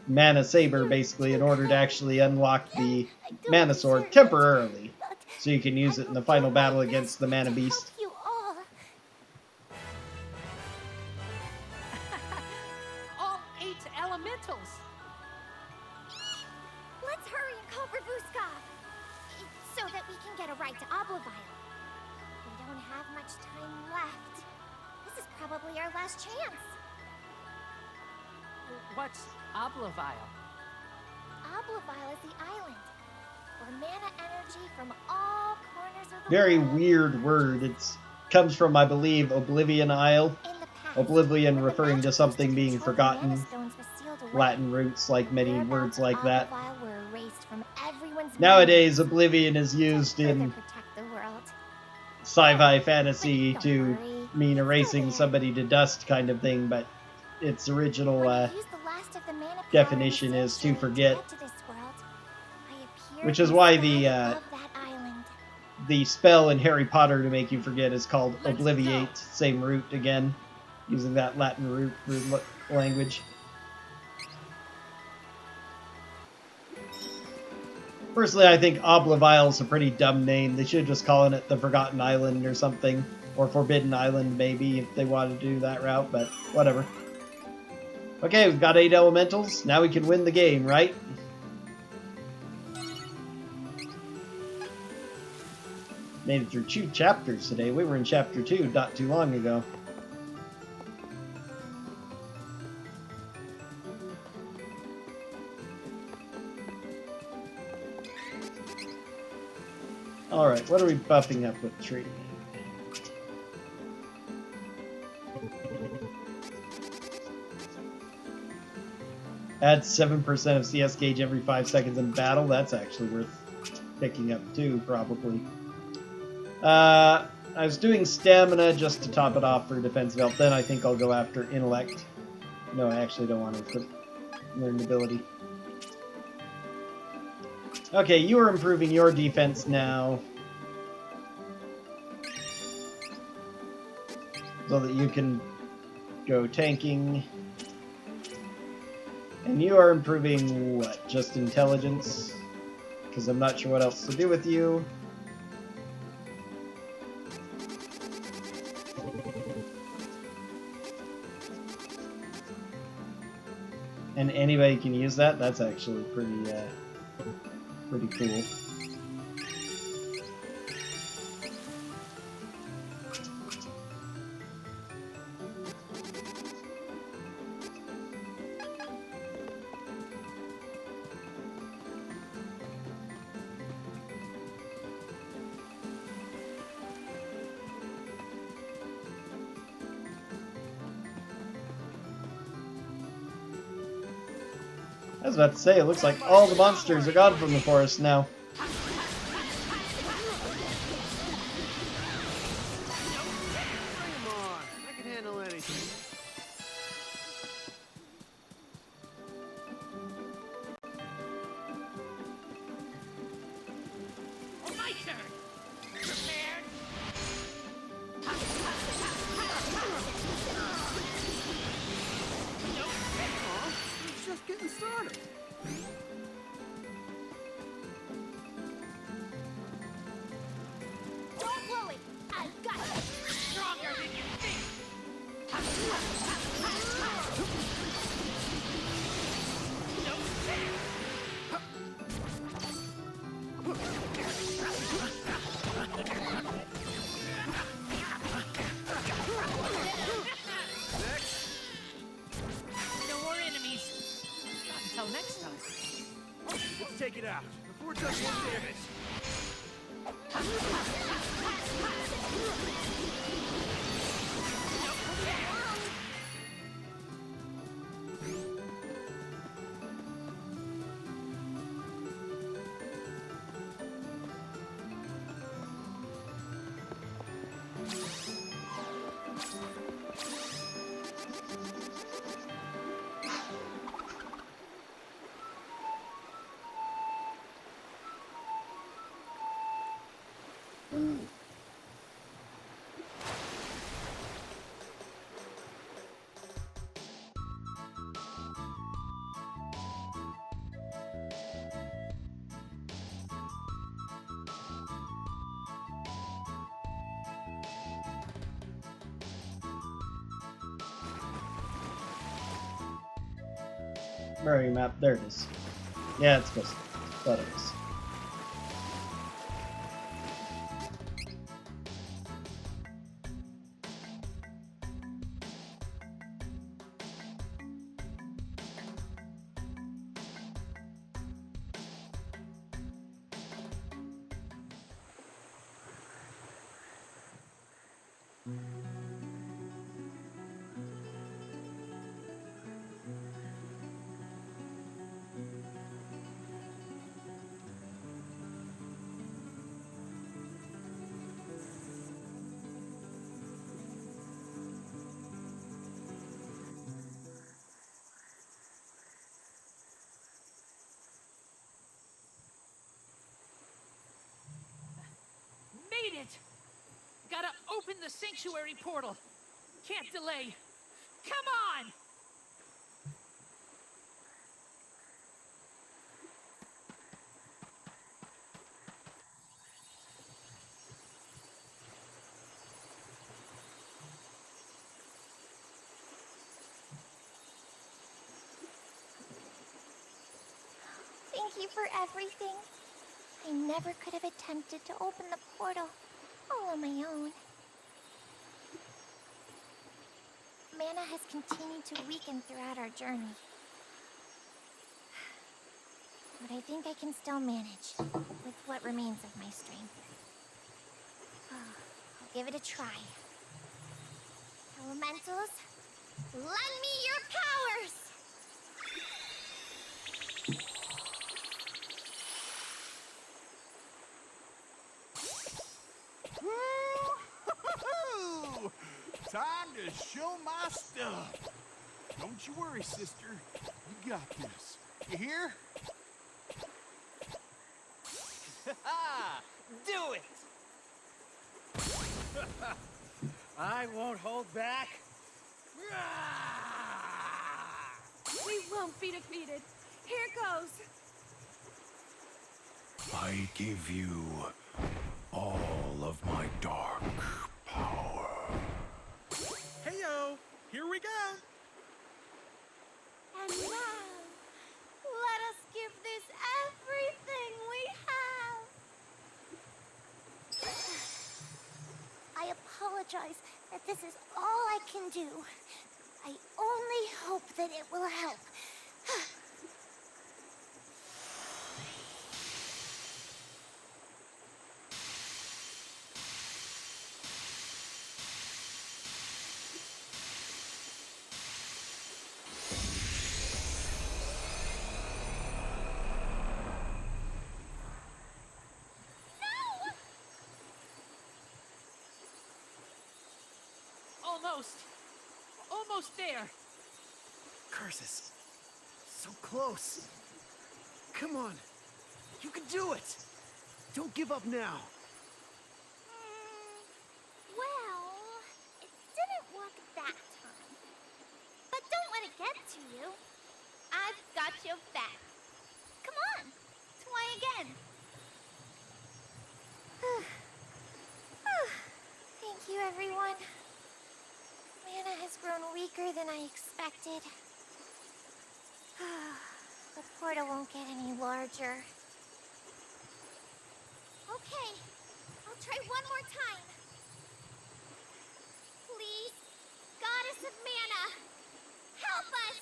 Speaker 1: mana saber basically, in order to actually unlock the mana sword temporarily, so you can use it in the final battle against the mana beast.
Speaker 2: Help you all.
Speaker 3: all 8 elementals.
Speaker 2: Let's hurry and call Ravuska, so that we can get a ride to Oblivile. We don't have much time left. This is probably our last chance.
Speaker 3: What's Oblivile?
Speaker 2: Oblivile is the island, where mana energy from all corners of the
Speaker 1: Very
Speaker 2: world
Speaker 1: weird word. It comes from, I believe, Oblivion Isle.
Speaker 2: In the past,
Speaker 1: Oblivion
Speaker 2: when the
Speaker 1: referring to
Speaker 2: magic
Speaker 1: something
Speaker 2: used to
Speaker 1: being
Speaker 2: control the
Speaker 1: forgotten.
Speaker 2: mana stones was sealed away,
Speaker 1: Latin roots, like many
Speaker 2: whereabouts
Speaker 1: words
Speaker 2: of
Speaker 1: like that.
Speaker 2: Oblivile were erased from everyone's
Speaker 1: Nowadays,
Speaker 2: memories
Speaker 1: Oblivion is
Speaker 2: to
Speaker 1: used
Speaker 2: further
Speaker 1: in
Speaker 2: protect the world.
Speaker 1: sci-fi fantasy
Speaker 2: But
Speaker 1: to
Speaker 2: don't worry,
Speaker 1: mean
Speaker 2: it's
Speaker 1: erasing
Speaker 2: still there.
Speaker 1: somebody to dust kind of thing, but its original
Speaker 2: When you used the last of the mana power
Speaker 1: definition
Speaker 2: in the
Speaker 1: is to
Speaker 2: sanctuary
Speaker 1: forget,
Speaker 2: get to this world, I appeared
Speaker 1: which is
Speaker 2: in
Speaker 1: why
Speaker 2: sky
Speaker 1: the
Speaker 2: above that island.
Speaker 1: the spell in Harry Potter to make you forget is called
Speaker 3: Let's
Speaker 1: Obliviate,
Speaker 3: go.
Speaker 1: same root again, using that Latin root language. Personally, I think Oblivile's a pretty dumb name. They should just call it the Forgotten Island or something. Or Forbidden Island, maybe, if they wanted to do that route, but whatever. Okay, we've got 8 elementals. Now we can win the game, right? Made it through 2 chapters today. We were in chapter 2 not too long ago. Alright, what are we buffing up with tree? Add 7% of CS gauge every 5 seconds in battle. That's actually worth picking up too, probably. I was doing stamina just to top it off for defensive health. Then I think I'll go after intellect. No, I actually don't want to equip learned ability. Okay, you are improving your defense now. So that you can go tanking. And you are improving what? Just intelligence? Because I'm not sure what else to do with you. And anybody can use that? That's actually pretty cool. I was about to say, it looks like all the monsters are gone from the forest now.
Speaker 4: Come on, I can handle anything.
Speaker 3: My turn. Prepared.
Speaker 4: Aw, it's just getting started.
Speaker 2: Don't blow it! I've got it!
Speaker 3: Stronger than you think. No more enemies. Not until next time.
Speaker 4: Let's take it out before it does more damage.
Speaker 1: Where are you, map? There it is. Yeah, it's supposed to. Thought it was.
Speaker 3: Made it! Gotta open the sanctuary portal. Can't delay. Come on!
Speaker 2: Thank you for everything. I never could have attempted to open the portal all on my own. Mana has continued to weaken throughout our journey. But I think I can still manage with what remains of my strength. I'll give it a try. Elementals, lend me your powers!
Speaker 9: time to show my stuff. Don't you worry, sister. You got this. You hear?
Speaker 4: Do it! I won't hold back.
Speaker 10: We won't be defeated. Here goes.
Speaker 9: I give you all of my dark power.
Speaker 4: Heyo, here we go.
Speaker 2: And now, let us give this everything we have. I apologize that this is all I can do. I only hope that it will help.
Speaker 3: Almost there.
Speaker 4: Curses. So close. Come on. You can do it. Don't give up now.
Speaker 2: Well, it didn't work that time. But don't let it get to you. I've got your back. Come on, try again. Thank you, everyone. Mana has grown weaker than I expected. The portal won't get any larger. Okay, I'll try one more time. Please, Goddess of Mana, help us!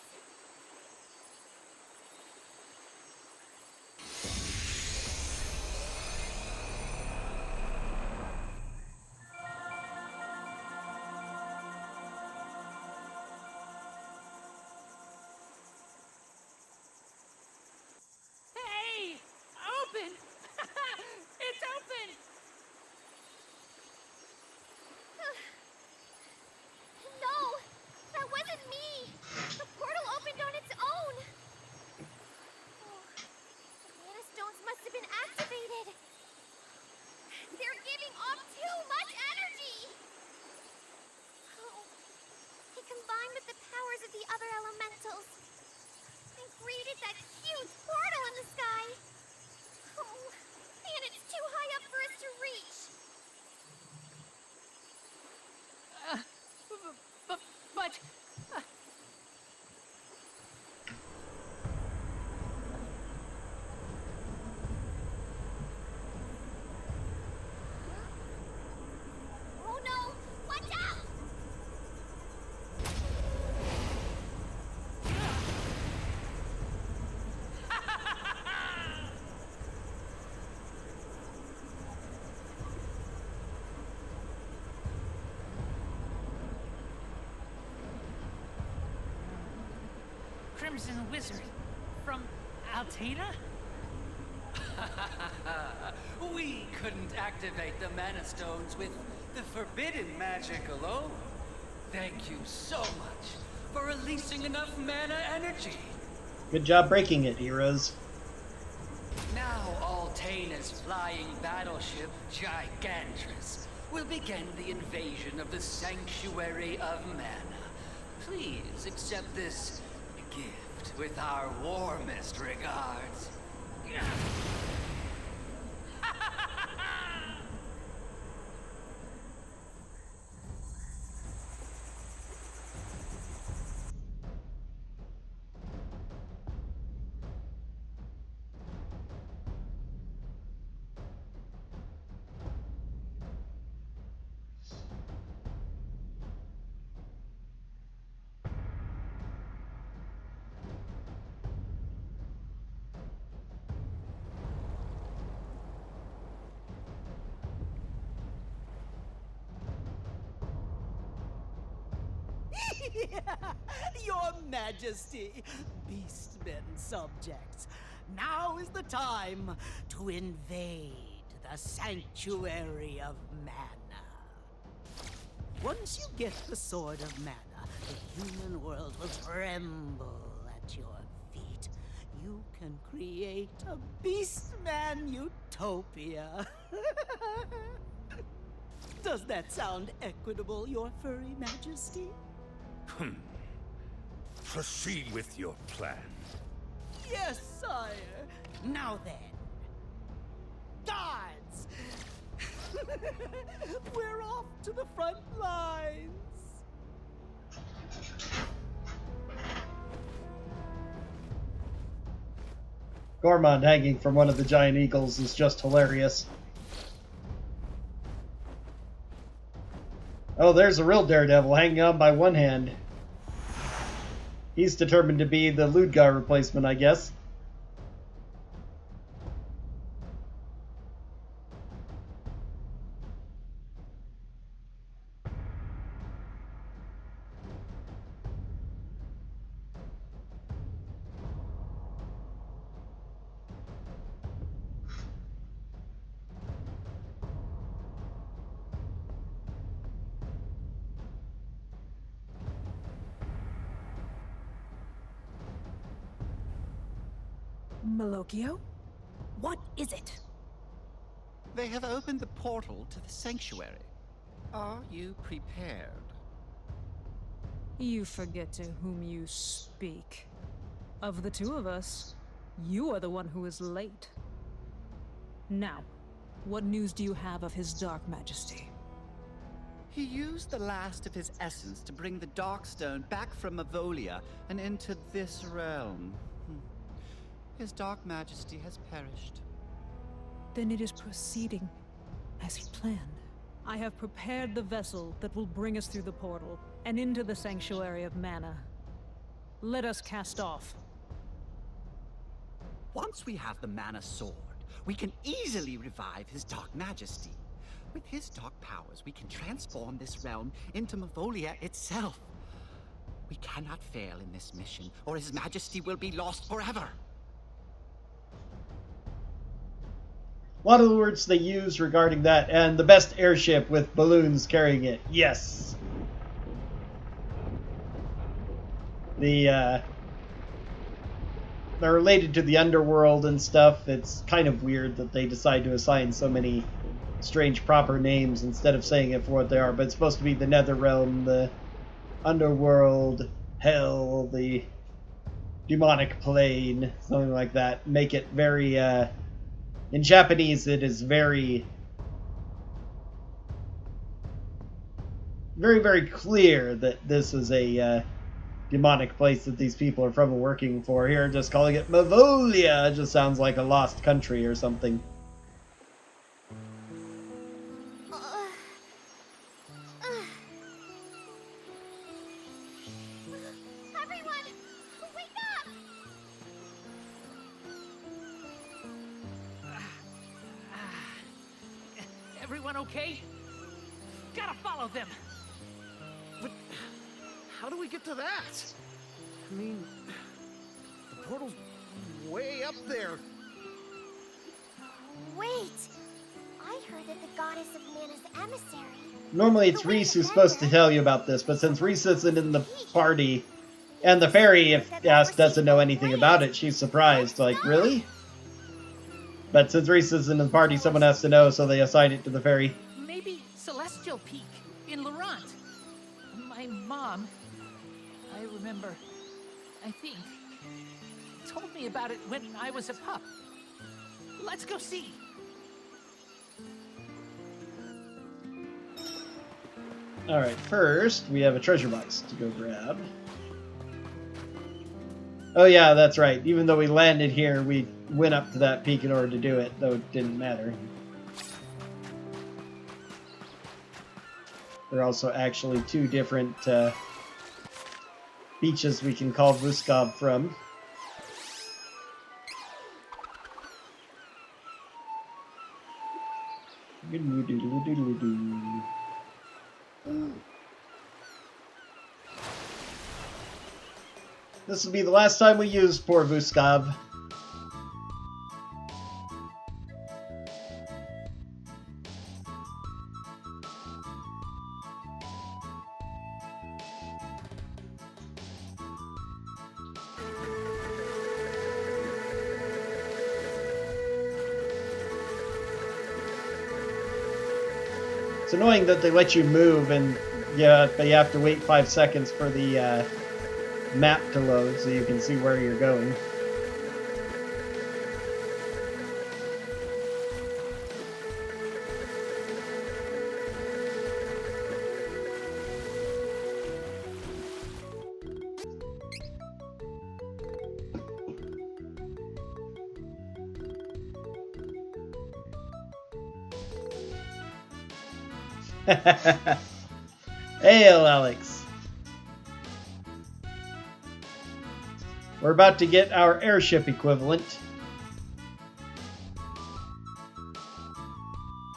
Speaker 3: Hey! Open! It's open!
Speaker 2: No! That wasn't me! The portal opened on its own! Oh, the mana stones must have been activated! They're giving off too much energy! Oh, they combined with the powers of the other elementals and created that huge portal in the sky! Oh, and it's too high up for us to reach!
Speaker 3: But
Speaker 2: Oh no! Watch out!
Speaker 3: Crimson Wizard from Altena?
Speaker 11: We couldn't activate the mana stones with the forbidden magic alone. Thank you so much for releasing enough mana energy.
Speaker 1: Good job breaking it, heroes.
Speaker 11: Now Altena's flying battleship, Gigantress, will begin the invasion of the Sanctuary of Mana. Please accept this gift with our warmest regards.
Speaker 6: Your Majesty, beastmen subjects, now is the time to invade the Sanctuary of Mana. Once you get the Sword of Mana, the human world will tremble at your feet. You can create a Beastman utopia. Does that sound equitable, your furry majesty?
Speaker 5: Proceed with your plan.
Speaker 6: Yes, sire. Now then. Guards! We're off to the front lines.
Speaker 1: Gormond hanging from one of the giant eagles is just hilarious. Oh, there's a real daredevil hanging on by one hand. He's determined to be the Ludgar replacement, I guess.
Speaker 10: Malokio? What is it?
Speaker 12: They have opened the portal to the sanctuary. Are you prepared?
Speaker 10: You forget to whom you speak. Of the two of us, you are the one who is late. Now, what news do you have of his Dark Majesty?
Speaker 12: He used the last of his essence to bring the Darkstone back from Mavolia and into this realm. His Dark Majesty has perished.
Speaker 10: Then it is proceeding as he planned. I have prepared the vessel that will bring us through the portal and into the Sanctuary of Mana. Let us cast off.
Speaker 12: Once we have the Mana Sword, we can easily revive his Dark Majesty. With his dark powers, we can transform this realm into Mavolia itself. We cannot fail in this mission, or his Majesty will be lost forever.
Speaker 1: A lot of the words they use regarding that, and the best airship with balloons carrying it. Yes. They're related to the underworld and stuff. It's kind of weird that they decide to assign so many strange proper names instead of saying it for what they are, but it's supposed to be the Netherrealm, the underworld, hell, the demonic plane, something like that. Make it very, in Japanese, it is very, very clear that this is a demonic place that these people are from and working for. Here, just calling it Mavolia just sounds like a lost country or something.
Speaker 2: Everyone, wake up!
Speaker 3: Everyone okay? Gotta follow them.
Speaker 4: But how do we get to that? I mean, the portal's way up there.
Speaker 2: Wait! I heard that the goddess of Mana's emissary...
Speaker 1: Normally it's Reese who's supposed to tell you about this, but since Reese isn't in the party, and the fairy, if asked, doesn't know anything about it, she's surprised. Like, really? But since Reese isn't in the party, someone has to know, so they assign it to the fairy.
Speaker 3: Maybe Celestial Peak in Laurent. My mom, I remember, I think, told me about it when I was a pup. Let's go see.
Speaker 1: Alright, first, we have a treasure box to go grab. Oh yeah, that's right. Even though we landed here, we went up to that peak in order to do it, though it didn't matter. There are also actually two different beaches we can call Vuskov from. This will be the last time we use poor Vuskov. It's annoying that they let you move, and yeah, but you have to wait 5 seconds for the map to load so you can see where you're going. Hail, Alex. We're about to get our airship equivalent.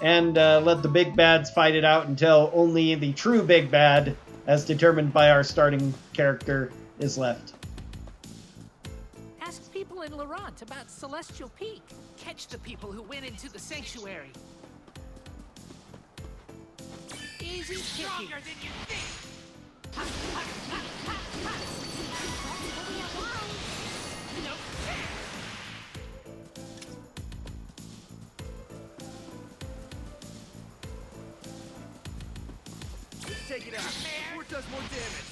Speaker 1: And let the big bads fight it out until only the true big bad, as determined by our starting character, is left.
Speaker 3: Ask people in Laurent about Celestial Peak. Catch the people who went into the sanctuary. Easy stronger than you think.
Speaker 4: Take it out before it does more damage.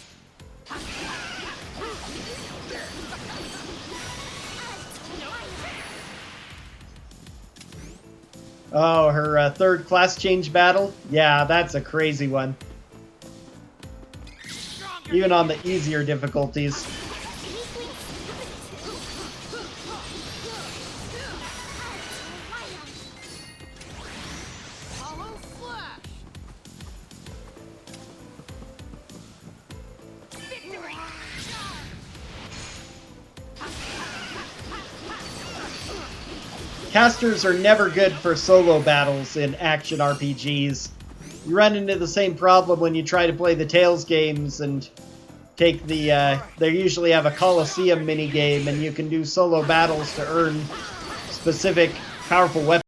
Speaker 1: Oh, her third class change battle? Yeah, that's a crazy one. Even on the easier difficulties. Casters are never good for solo battles in action RPGs. You run into the same problem when you try to play the Tales games and take the, they usually have a Coliseum minigame and you can do solo battles to earn specific powerful weapons.